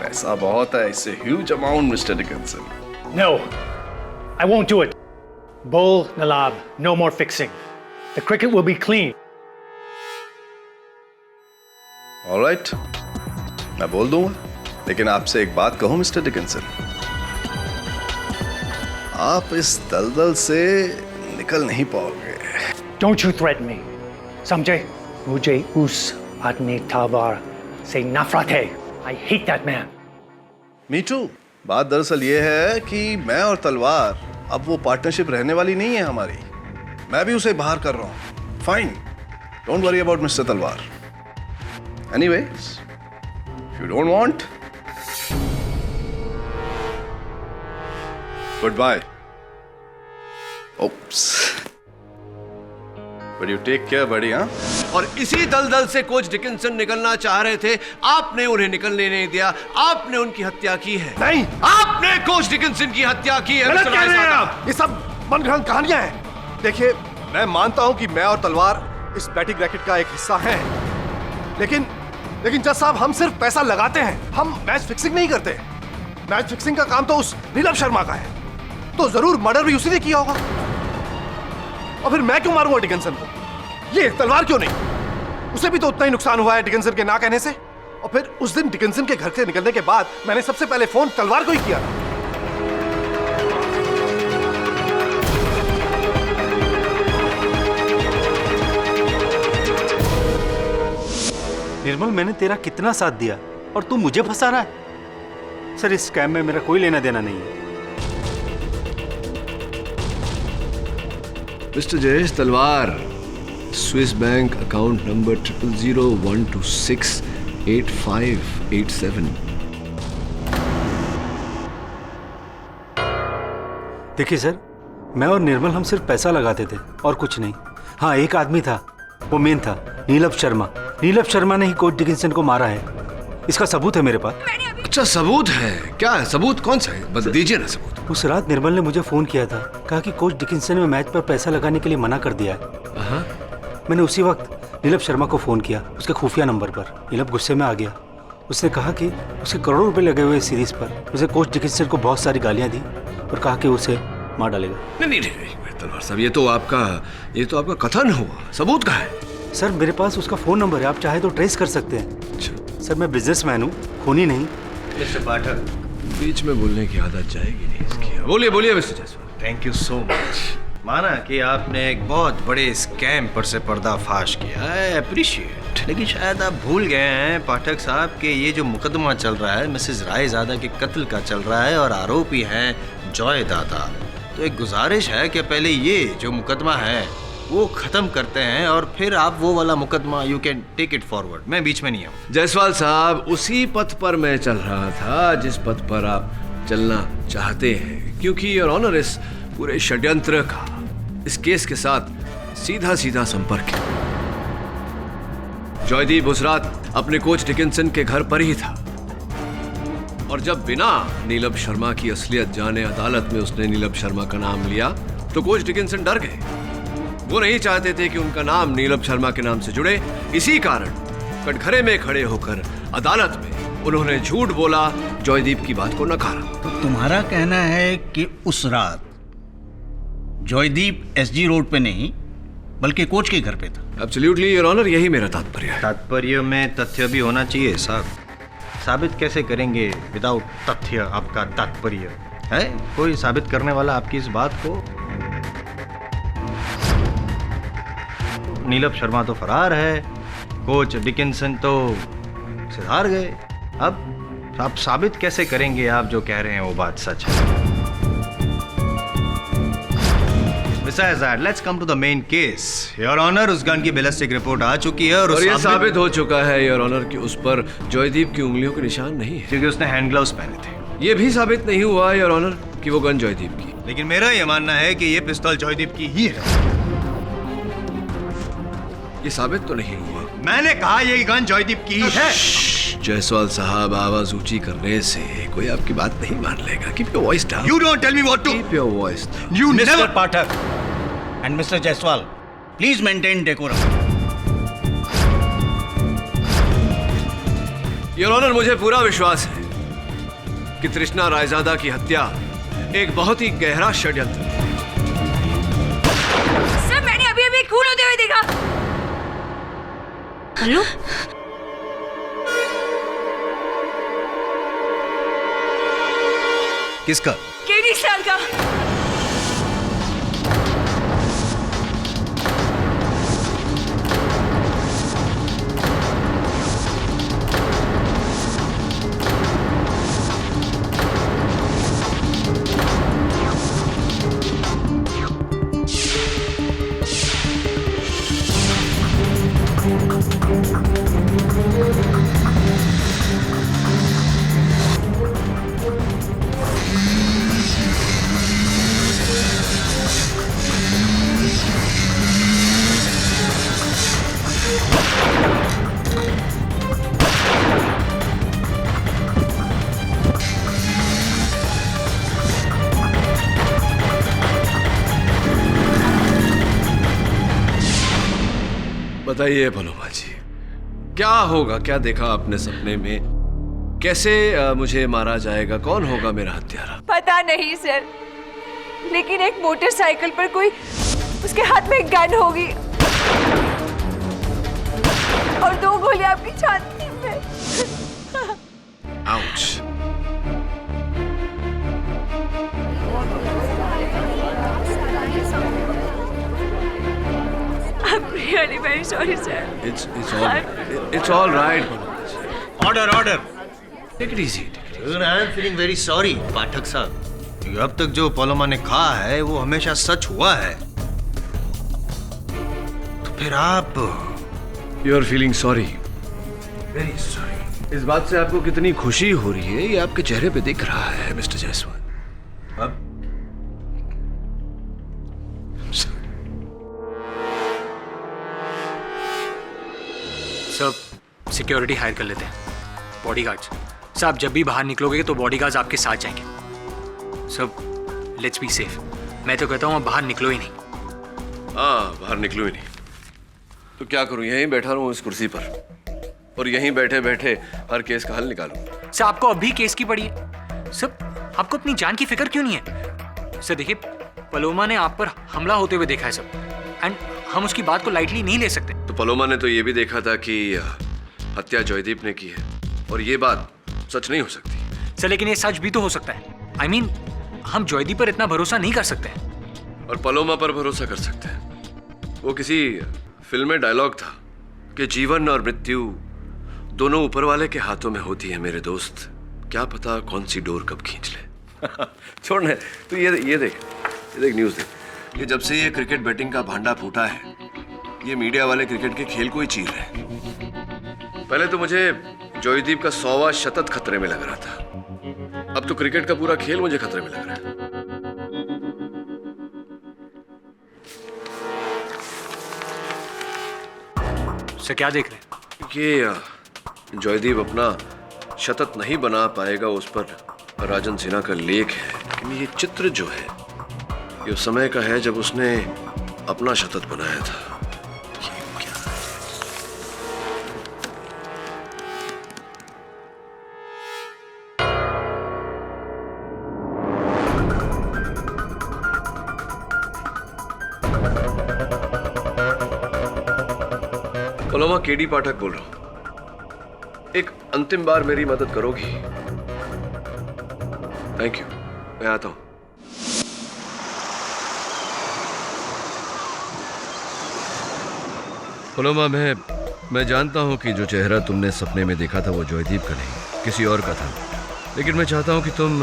पैसा बहुत है, इससे huge amount mister Dickinson. No, I won't do it. Bull, Nalab, no more fixing. The cricket will be clean. All right, मैं बोल दूंगा, लेकिन आपसे एक बात कहूं मिस्टर डिकिंसन, आप इस दलदल से निकल नहीं पाओगे। Don't you threaten me. समझे? मुझे उस आदमी तलवार से नफरत है. I hate that man. Me too. बात दरअसल ये है कि मैं और तलवार अब वो पार्टनरशिप रहने वाली नहीं है हमारी। मैं भी उसे बाहर कर रहा हूं। Fine, don't worry about mister Talwar. Anyways, if you don't want, good bye. Oops, but you take care buddy. हाँ, और इसी दलदल से कोच डिकिंसन निकलना चाह रहे थे, आपने उन्हें निकलने नहीं दिया, आपने उनकी हत्या की है। नहीं, आपने कोच डिकिंसन की हत्या की है। गलत कह रहे हैं आप। ये सब मनगढ़ंत कहानियां हैं। देखिए, मैं मानता हूं कि मैं और तलवार इस बैटिंग रैकेट का एक हिस्सा हैं, लेकिन जज साहब, हम सिर्फ पैसा लगाते हैं, हम मैच फिक्सिंग नहीं करते। मैच फिक्सिंग का काम तो उस नीलम शर्मा का है, तो जरूर मर्डर भी उसी ने किया होगा। और फिर मैं क्यों मारूंगा डिकिंसन को? ये तलवार क्यों नहीं? उसे भी तो उतना ही नुकसान हुआ है डिकिंसन के ना कहने से। और फिर उस दिन डिकिंसन के घर से निकलने के बाद मैंने सबसे पहले फोन तलवार को ही किया था। निर्मल, मैंने तेरा कितना साथ दिया और तू मुझे फंसा रहा है? सर, इस स्कैम में मेरा कोई लेना देना नहीं है। मिस्टर जयेश तलवार, स्विस बैंक अकाउंट नंबर 0001268587। देखिए सर, मैं और निर्मल हम सिर्फ पैसा लगाते थे और कुछ नहीं। हाँ, एक आदमी था, वो मेन था, नीलम शर्मा। नीलम शर्मा ने ही कोच डिकिंसन को मारा है। इसका सबूत है मेरे पास। अच्छा, सबूत है? क्या है सबूत? कौन सा है? बस दीजिए ना सबूत। उस रात निर्मल ने मुझे फोन किया था, कहा कि कोच डिकिंसन ने मैच पर पैसा लगाने के लिए मना कर दिया है। मैंने उसी वक्त नीलम शर्मा को फोन किया, उसके खुफिया नंबर पर। नीलम गुस्से में आ गया, उसने कहा कि उसे करोड़ों रुपए लगे हुए सीरीज पर। उसे कोच डिकिंसन को बहुत सारी गालियां दी और कहा कि उसे मार डालेगा। नहीं तलवार साहब, ये तो आपका कथन हुआ, सबूत कहाँ है? सर मेरे पास उसका फोन नंबर है, आप चाहे तो ट्रेस कर सकते हैं। सर मैं बिजनेसमैन हूँ, खूनी नहीं। मिस्टर पाठक, बीच में बोलने की आदत जाएगी नहीं इसकी। बोलिए mister Jaiswal. Thank you so much. माना कि आपने एक बहुत बड़े स्कैम पर से पर्दाफाश किया, आई अप्रिशिएट। लेकिन शायद आप भूल गए हैं पाठक साहब कि ये जो मुकदमा चल रहा है मिसेस रायजादा के कत्ल का चल रहा है और आरोपी हैं जॉय दादा। तो एक गुजारिश है कि पहले ये जो मुकदमा है वो खत्म करते हैं और फिर आप वो वाला मुकदमा you can take it forward. मैं बीच में नहीं आऊँ। जायसवाल साहब, उसी पथ पर मैं चल रहा था जिस पथ पर आप चलना चाहते हैं, क्योंकि योर ऑनर इस पूरे षड्यंत्र का इस केस के साथ सीधा संपर्क है। जॉयदीप उस रात अपने कोच डिकिंसन के घर पर ही था और जब बिना नीलम शर्मा की असलियत जाने अदालत में उसने नीलम शर्मा का नाम लिया तो कोच डिकिंसन डर गए। वो नहीं चाहते थे कि उनका नाम नीलम शर्मा के नाम से जुड़े। इसी कारण कटघरे में खड़े होकर अदालत में उन्होंने झूठ बोला, जॉयदीप की बात को नकारा। तो तुम्हारा कहना है कि उस रात जॉयदीप एसजी रोड पे नहीं बल्कि कोच के घर पे था? एब्सोल्युटली योर ऑनर, यही मेरा तात्पर्य है। तात्पर्य में तथ्य भी होना चाहिए साहब। साबित कैसे करेंगे विदाउट तथ्य आपका तात्पर्य है? कोई साबित करने वाला आपकी इस बात को? नीलम शर्मा तो फरार है, कोच डिकिंसन तो सिधार गए। अब आप साबित कैसे करेंगे आप जो कह रहे हैं वो बात सच है? Besides that, let's come to the main case. Your Honor, उस गन की बैलिस्टिक रिपोर्ट आ चुकी है और ये साबित हो चुका है योर ऑनर कि उस पर जॉयदीप की उंगलियों के निशान नहीं है, क्योंकि उसने हैंड ग्लव्स पहने थे। ये भी साबित नहीं हुआ योर ऑनर कि वो गन जॉयदीप की। लेकिन मेरा ये मानना है कि ये पिस्तौल जॉयदीप की ही है। ये साबित तो नहीं हुआ। मैंने कहा ये गन जॉयदीप की ही है। जायसवाल साहब, आवाज ऊंची करने से कोई आपकी बात नहीं मान लेगा। Keep your voice down. You don't tell me what to. Keep your voice down. You Mr. never. Pathak and Mr. Jaiswal, please maintain decorum. Your honour, मुझे पूरा विश्वास है कि तृष्णा रायजादा की हत्या एक बहुत ही गहरा षड्यंत्र है। सर, मैंने अभी खून होते हुए देखा। हेलो, किसका? केडी साल का। बताइए पलोमा जी, क्या होगा? क्या देखा आपने सपने में? कैसे मुझे मारा जाएगा? कौन होगा मेरा हत्यारा? पता नहीं सर, लेकिन एक मोटरसाइकिल पर कोई, उसके हाथ में एक गन होगी और 2 गोलियां आपकी छाती में। Ouch. I'm really very sorry, sir. It's all right. Order. Take it easy. I am feeling very sorry, पाठक साहब। क्योंकि अब तक जो पलोमा ने कहा है वो हमेशा सच हुआ है। तो फिर आप You are feeling sorry. Very sorry. इस बात से आपको कितनी खुशी हो रही है ये आपके चेहरे पे दिख रहा है मिस्टर जायसवाल। अब सब सिक्योरिटी हायर कर लेते हैं, बॉडीगार्ड्स। साहब जब भी बाहर निकलोगे तो बॉडीगार्ड्स आपके साथ जाएंगे। सब लेट्स बी सेफ। मैं तो कहता हूँ आप बाहर निकलो ही नहीं। हाँ, बाहर निकलो ही नहीं तो क्या करूँ? यहीं बैठा रहूँ इस कुर्सी पर? और यहीं बैठे बैठे हर केस का हल निकालूं। सर आपको अभी केस की पड़ी है। सर आपको अपनी जान की फिक्र क्यों नहीं है? सर देखिए, पलोमा ने आप पर हमला होते हुए देखा है सब, एंड हम उसकी बात को लाइटली नहीं ले सकते। तो पलोमा ने तो ये भी देखा था कि हत्या जॉयदीप ने की है, और ये बात सच नहीं हो सकती। सर लेकिन ये सच भी तो हो सकता है। I mean, हम जॉयदीप पर इतना भरोसा नहीं कर सकते। और पलोमा पर भरोसा कर सकते हैं। वो किसी फिल्म में डायलॉग था कि जीवन और मृत्यु दोनों ऊपर वाले के हाथों में होती है मेरे दोस्त, क्या पता कौन सी डोर कब खींच ले। छोड़ने तो ये देख न्यूज़ देख। ये जब से ये क्रिकेट बैटिंग का भांडा फूटा है, ये मीडिया वाले क्रिकेट के खेल को ही चीर रहे हैं। पहले तो मुझे जॉयदीप का 100वां शतक खतरे में लग रहा था, अब तो क्रिकेट का पूरा खेल मुझे खतरे में लग रहा है। सर क्या देख रहे हैं? कि जॉयदीप अपना शतक नहीं बना पाएगा, उस पर राजन सिन्हा का लेख है। लेकिन ये चित्र जो है, ये उस समय का है जब उसने अपना शतक बनाया था। पलोमा, केडी पाठक बोल रहा हूं। एक अंतिम बार मेरी मदद करोगी? थैंक यू, मैं आता हूं। पलोमा, मैं जानता हूं कि जो चेहरा तुमने सपने में देखा था वो जॉयदीप का नहीं, किसी और का था। लेकिन मैं चाहता हूं कि तुम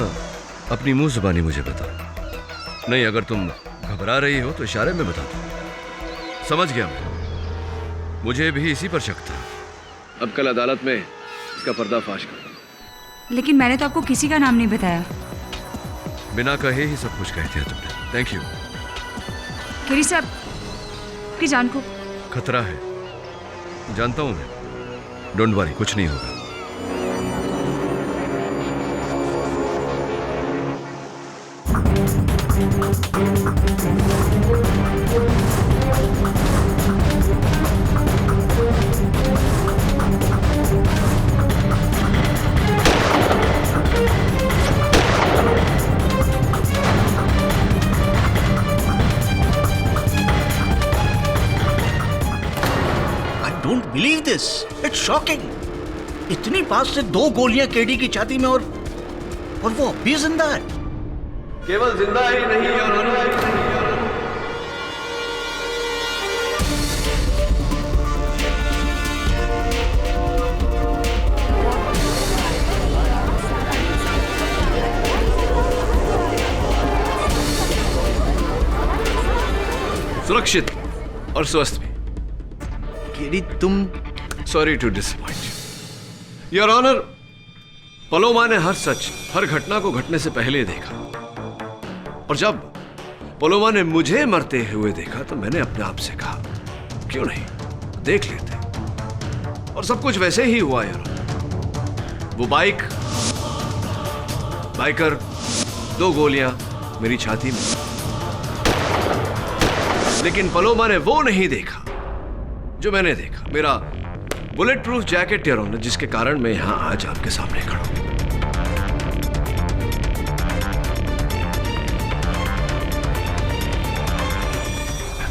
अपनी मुंह जुबानी मुझे बताओ। नहीं, अगर तुम घबरा रही हो तो इशारे में बता दो। समझ गया मैं, मुझे भी इसी पर शक था। अब कल अदालत में इसका पर्दाफाश कर। लेकिन मैंने तो आपको किसी का नाम नहीं बताया। बिना कहे ही सब कुछ कहते हैं तुमने। Thank you. केडी साहब की जान को खतरा है, जानता हूं मैं। डोंट वरी, कुछ नहीं होगा। Believe this, it's shocking. इतनी पास से 2 गोलियां केडी की छाती में, और वो अभी जिंदा है। केवल जिंदा ही नहीं सुरक्षित और स्वस्थ भी। केडी, तुम sorry to disappoint your honour. Paloma ने हर सच, हर घटना को घटने से पहले देखा, और जब पलोमा ने मुझे मरते हुए देखा तो मैंने अपने आप से कहा, क्यों नहीं देख लेते। और सब कुछ वैसे ही हुआ यार। वो बाइकर, 2 गोलियां मेरी छाती में, लेकिन पलोमा ने वो नहीं देखा जो मैंने देखा। मेरा बुलेट प्रूफ जैकेट यार ऑनर, जिसके कारण मैं यहां आज आपके सामने खड़ा हूं।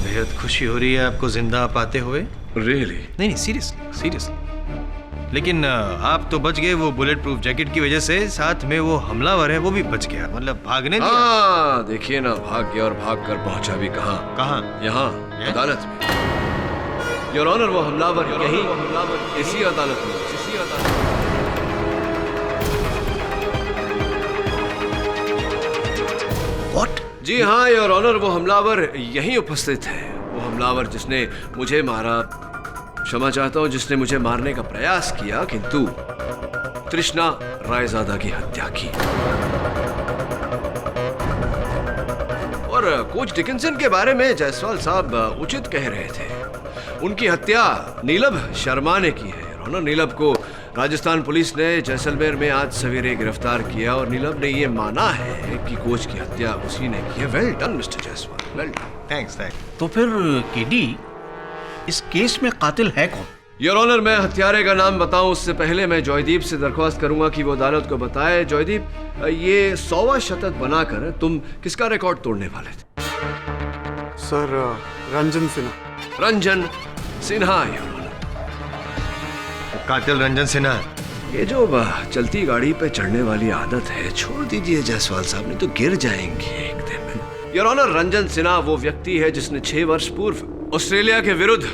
बेहद खुशी हो रही है आपको जिंदा पाते हुए। Really? नहीं, सीरियसली। लेकिन आप तो बच गए वो बुलेट प्रूफ जैकेट की वजह से, साथ में वो हमलावर है वो भी बच गया, मतलब भागने दिया। हाँ, देखिए ना, भाग गया और भाग कर पहुंचा भी कहां? यहाँ अदालत में। योर ऑनर, वो हमलावर यही इसी अदालत में। What? जी हाँ योर ऑनर, वो हमलावर यहीं उपस्थित है। वो हमलावर जिसने मुझे मारा, क्षमा चाहता हूं, जिसने मुझे मारने का प्रयास किया किंतु तृष्णा रायजादा की हत्या की। और कोच डिकिंसन के बारे में जायसवाल साहब उचित कह रहे थे। उनकी हत्या नीलभ शर्मा ने की है। नीलभ को राजस्थान पुलिस ने जैसलमेर में आज सवेरे गिरफ्तार किया, और नीलभ ने यह माना है कि कोच की हत्या उसी ने की है। Well done mister Jaiswal, well done. Thanks. तो फिर केडी, इस केस में कातिल है कौन? योर ऑनर, मैं हत्यारे का नाम बताऊं उससे पहले मैं जॉयदीप से दरख्वास्त करूंगा कि वो अदालत को बताए। जॉयदीप, ये 100वां शतक बनाकर तुम किसका रिकॉर्ड तोड़ने वाले थे? Sir, Ranjan Sinha. Ranjan Sinha, your honour. कातिल रंजन सिन्हा। ये जो चलती गाड़ी पे चढ़ने वाली आदत है, छोड़ दीजिए जायसवाल साहब, नहीं तो गिर जाएंगे एक दिन। योर ऑनर, रंजन सिन्हा वो व्यक्ति है जिसने 6 वर्ष पूर्व ऑस्ट्रेलिया के विरुद्ध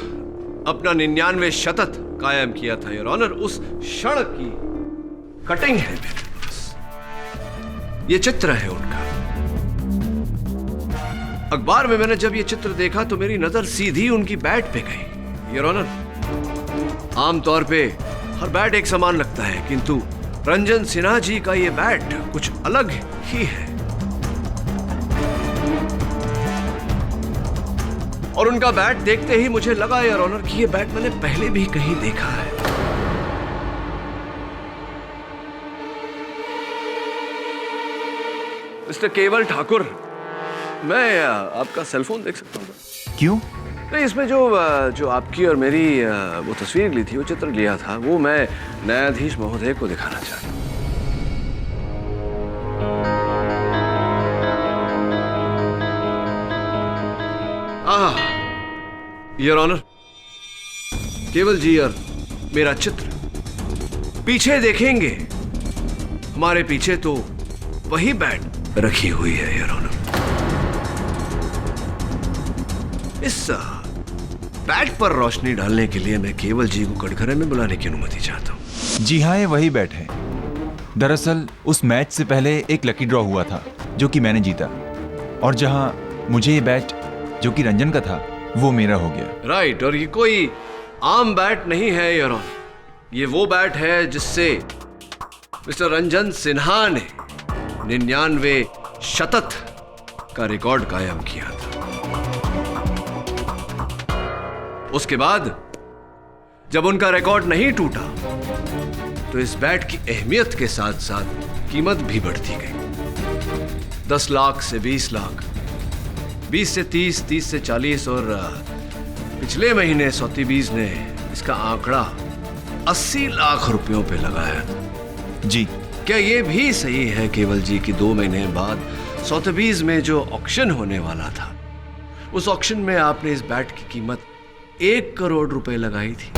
अपना 99वें शतक कायम किया था। योर ऑनर, उस क्षण की कटिंग है मेरे पास। ये चित्र है उनका। अखबार में मैंने जब ये चित्र देखा तो मेरी नजर सीधी उनकी बैट पे गई। योर ऑनर, आमतौर पे हर बैट एक समान लगता है, किंतु रंजन सिन्हा जी का ये बैट कुछ अलग ही है। और उनका बैट देखते ही मुझे लगा योर ऑनर कि ये बैट मैंने पहले भी कहीं देखा है। मिस्टर केवल ठाकुर, मैं आपका सेलफोन देख सकता हूँ? क्यों? नहीं, इसमें जो आपकी और मेरी वो तस्वीर ली थी, वो चित्र लिया था, वो मैं न्यायाधीश महोदय को दिखाना चाहता हूँ। योर ऑनर, केवल जी और मेरा चित्र पीछे देखेंगे, हमारे पीछे तो वही बैट रखी हुई है योर ऑनर। इस बैट पर रोशनी डालने के लिए मैं केवल जी को कटघरे में बुलाने की अनुमति चाहता हूँ। जी हाँ, ये वही बैट है। दरअसल उस मैच से पहले एक लकी ड्रॉ हुआ था जो कि मैंने जीता, और जहां मुझे ये बैट जो कि रंजन का था वो मेरा हो गया। राइट, और ये कोई आम बैट नहीं है योर ऑनर। ये वो बैट है जिससे मिस्टर रंजन सिन्हा ने 99वें शतक का रिकॉर्ड कायम किया था। उसके बाद जब उनका रिकॉर्ड नहीं टूटा तो इस बैट की अहमियत के साथ साथ कीमत भी बढ़ती गई। 10 लाख से 20 लाख, 20 से 30, 30 से 40, और पिछले महीने सोथीबीज ने इसका आंकड़ा 80 लाख रुपयों पे लगाया था। जी, क्या ये भी सही है केवल जी कि 2 महीने बाद सोथीबीज में जो ऑक्शन होने वाला था, उस ऑक्शन में आपने इस बैट की कीमत 1 करोड़ रुपए लगाई थी?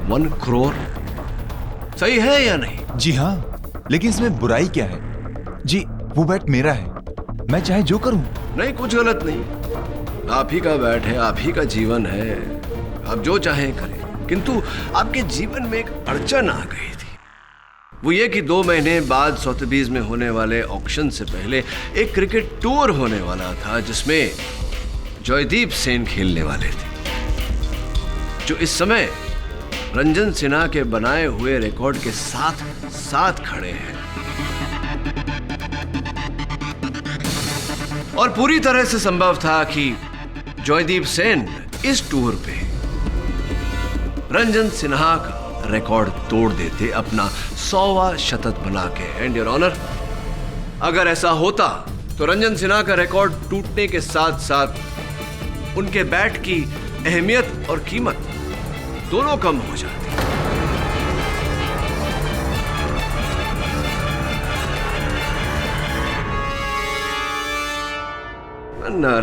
$1 करोड़ सही है या नहीं? जी हाँ, लेकिन इसमें बुराई क्या है? जी, वो बैट मेरा है, मैं चाहे जो करूं। नहीं, कुछ गलत नहीं। आप ही का बैट है, आप ही का जीवन है, आप जो चाहें करें। किंतु आपके जीवन में एक अड़चन आ गई थी। वो ये कि 2 महीने बाद सोथीबीज में होने वाले ऑक्शन से पहले एक क्रिकेट टूर होने वाला था जिसमें जॉयदीप सेन खेलने वाले थे, जो इस समय रंजन सिन्हा के बनाए हुए रिकॉर्ड के साथ साथ खड़े हैं। और पूरी तरह से संभव था कि जॉयदीप सेन इस टूर पे रंजन सिन्हा का रिकॉर्ड तोड़ देते अपना 100वां शतक बना के। एंड योर ऑनर, अगर ऐसा होता तो रंजन सिन्हा का रिकॉर्ड टूटने के साथ साथ उनके बैट की अहमियत और कीमत दोनों कम हो जाती।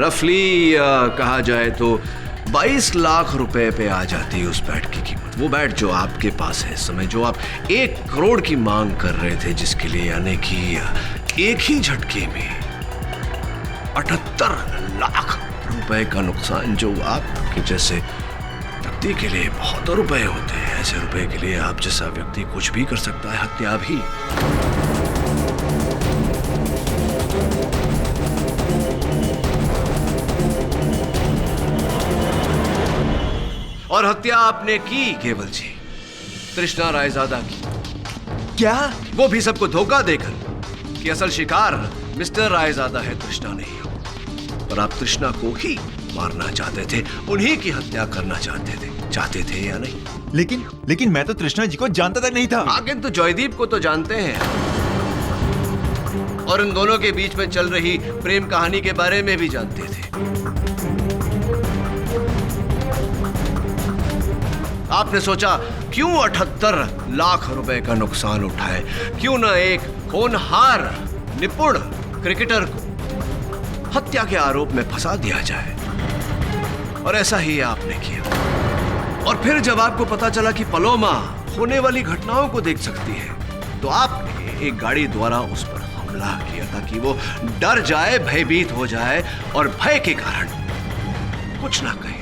रफली कहा जाए तो 22 लाख रुपए पे आ जाती है उस बैट की कीमत। वो बैट जो आपके पास है इस समय, जो आप 1 करोड़ की मांग कर रहे थे, जिसके लिए यानी कि एक ही झटके में 78 लाख रुपए का नुकसान, जो आपके जैसे व्यक्ति के लिए बहुत रुपए होते हैं। ऐसे रुपए के लिए आप जैसा व्यक्ति कुछ भी कर सकता है, हत्या भी। और हत्या आपने की केवल जी, तृष्णा रायजादा की। क्या? वो भी सबको धोखा देकर कि असल शिकार मिस्टर रायजादा है, तृष्णा नहीं हो। और आप तृष्णा को ही मारना चाहते थे, उन्हीं की हत्या करना चाहते थे या नहीं? लेकिन मैं तो तृष्णा जी को जानता तक नहीं था। आखिर तो जॉयदीप को तो जानते हैं, और इन दोनों के बीच में चल रही प्रेम कहानी के बारे में भी जानते थे। आपने सोचा क्यों 78 लाख रुपए का नुकसान उठाए, क्यों ना एक होनहार निपुण क्रिकेटर को हत्या के आरोप में फंसा दिया जाए। और ऐसा ही आपने किया। और फिर जब आपको पता चला कि पलोमा होने वाली घटनाओं को देख सकती है, तो आपने एक गाड़ी द्वारा उस पर हमला किया ताकि वो डर जाए, भयभीत हो जाए और भय के कारण कुछ ना कहे।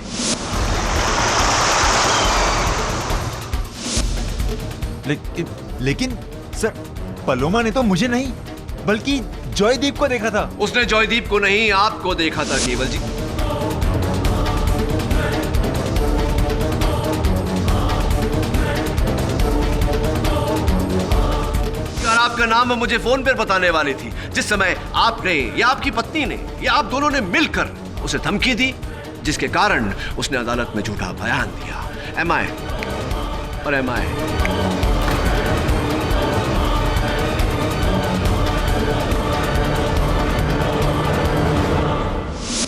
लेकिन सर, पलोमा ने तो मुझे नहीं बल्कि जॉयदीप को देखा था। उसने जॉयदीप को नहीं, आपको देखा था केवल जी। आपका नाम मुझे फोन पर बताने वाली थी जिस समय आपने या आपकी पत्नी ने या आप दोनों ने मिलकर उसे धमकी दी, जिसके कारण उसने अदालत में झूठा बयान दिया। एम आई और एम आई।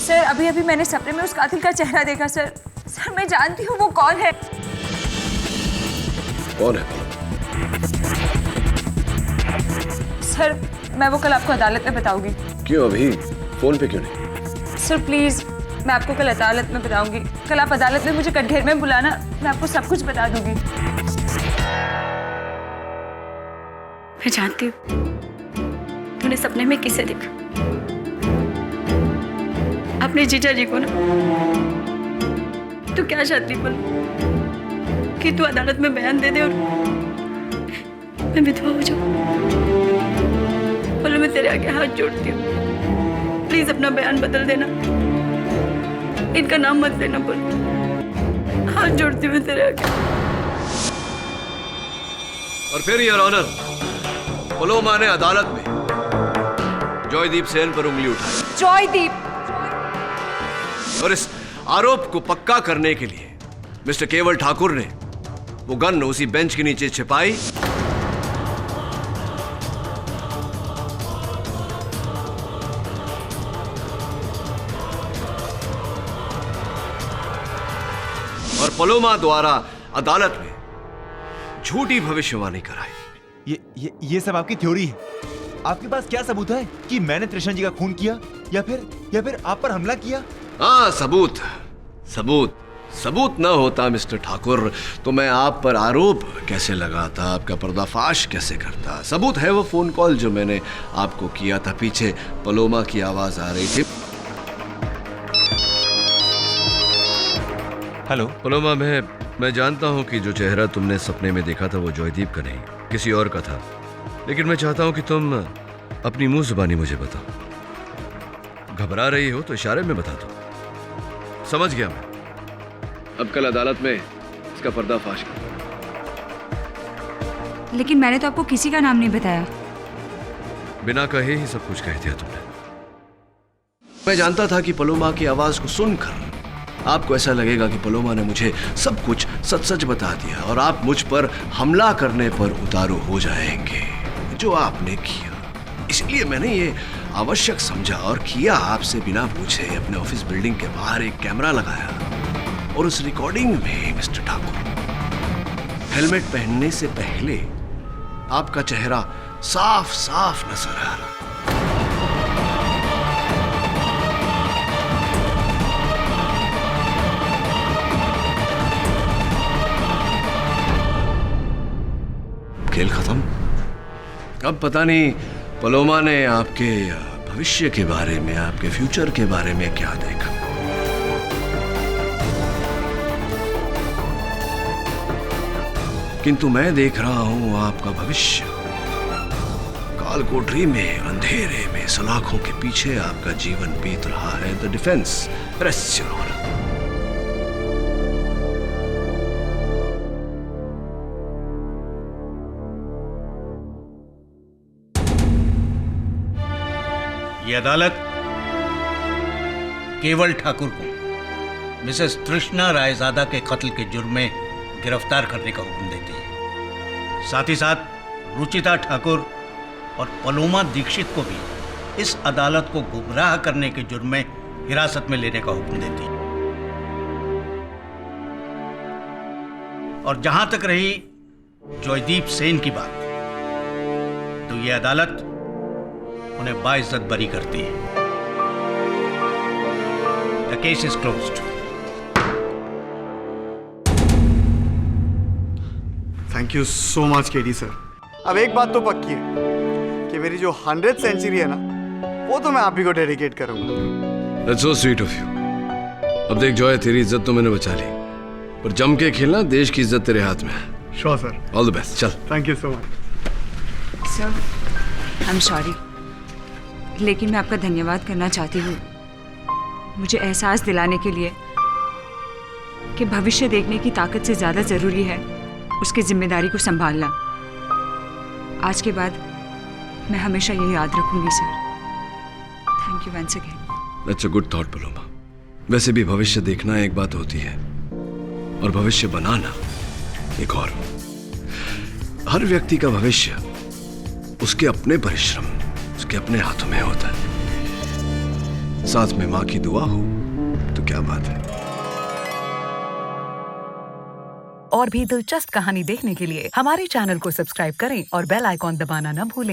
सर अभी अभी मैंने सपने में उस कातिल का चेहरा देखा सर। सर मैं जानती हूँ वो कौन है। कौन है? सर मैं वो कल आपको अदालत में बताऊंगी। क्यों अभी फोन पे क्यों नहीं? सर प्लीज, मैं आपको कल अदालत में बताऊंगी। कल आप अदालत में मुझे कटघरे में बुलाना, मैं आपको सब कुछ बता दूंगी। मैं जानती हूँ तूने सपने में किसे देखा। अपने जीजा जी को ना। तू क्या चाहती बोल कि तू अदालत में बयान दे दे और मैं विधवा हो जाऊं। बोलो मैं तेरे आगे हाथ जोड़ती हूँ, प्लीज अपना बयान बदल देना, इनका नाम मत लेना। बोल, हाथ जोड़ती हूँ तेरे आगे। और फिर योर ऑनर, पलोमा ने अदालत में जॉयदीप सेन पर उंगली उठाई। जॉयदीप! और इस आरोप को पक्का करने के लिए मिस्टर केवल ठाकुर ने वो गन उसी बेंच के नीचे छिपाई और पलोमा द्वारा अदालत में झूठी भविष्यवाणी कराई। ये सब आपकी थ्योरी है। आपके पास क्या सबूत है कि मैंने तृष्णा जी का खून किया या फिर आप पर हमला किया? हाँ, सबूत न होता मिस्टर ठाकुर तो मैं आप पर आरोप कैसे लगाता, आपका पर्दाफाश कैसे करता। सबूत है वो फोन कॉल जो मैंने आपको किया था। पीछे पलोमा की आवाज आ रही थी। हेलो पलोमा, मैं जानता हूं कि जो चेहरा तुमने सपने में देखा था वो जॉयदीप का नहीं, किसी और का था। लेकिन मैं चाहता हूं कि तुम अपनी मुंह जुबानी मुझे बताओ। घबरा रही हो तो इशारे में बता दो। समझ गया मैं। अब कल अदालत में इसका पर्दाफाश कर। लेकिन मैंने तो आपको किसी का नाम नहीं बताया। बिना कहे ही सब कुछ कह दिया तुमने। मैं जानता था कि पलोमा की आवाज को सुनकर आपको ऐसा लगेगा कि पलोमा ने मुझे सब कुछ सच सच बता दिया और आप मुझ पर हमला करने पर उतारू हो जाएंगे, जो आपने किया। इसलिए मैंने ये आवश्यक समझा और किया आपसे बिना पूछे अपने ऑफिस बिल्डिंग के बाहर एक कैमरा लगाया। और उस रिकॉर्डिंग में मिस्टर ठाकुर हेलमेट पहनने से पहले आपका चेहरा साफ साफ नजर आ रहा। खेल खत्म। अब पता नहीं पलोमा ने आपके भविष्य के बारे में, आपके फ्यूचर के बारे में क्या देखा। किंतु मैं देख रहा हूं आपका भविष्य। कालकोठरी में अंधेरे में सलाखों के पीछे आपका जीवन बीत रहा है। The defence rests your honour. ये अदालत केवल ठाकुर को मिसेस तृष्णा रायजादा के कत्ल के जुर्म में गिरफ्तार करने का हुक्म देती है। साथ ही साथ रुचिता ठाकुर और पलोमा दीक्षित को भी इस अदालत को गुमराह करने के जुर्म में हिरासत में लेने का हुक्म देती। और जहां तक रही जॉयदीप सेन की बात, तो यह अदालत उन्हें बाइज्जत बरी करती है। The case is closed. Thank you so much KD sir. अब एक बात तो पक्की है कि मेरी जो 100th सेंचुरी है ना, वो तो मैं आप ही को डेडिकेट करूंगा। That's so sweet of you. अब देख जॉय, तेरी इज्जत तो मैंने बचा ली, पर जम के खेलना, देश की इज्जत तेरे हाथ में है। Sure sir. All the best. चल। Thank you so much sir. I am sorry, लेकिन मैं आपका धन्यवाद करना चाहती हूँ मुझे एहसास दिलाने के लिए कि भविष्य देखने की ताकत से ज़्यादा ज़रूरी है उसकी जिम्मेदारी को संभालना। आज के बाद मैं हमेशा ये याद रखूंगी sir. Thank you once again. That's a good thought, Paloma. वैसे भी भविष्य देखना एक बात होती है और भविष्य बनाना एक और। हर व्यक्ति का भविष्य उसके अपने परिश्रम, उसके अपने हाथों में होता है। साथ में मां की दुआ हो तो क्या बात है। और भी दिलचस्प कहानी देखने के लिए हमारे चैनल को सब्सक्राइब करें और बेल आइकॉन दबाना न भूलें।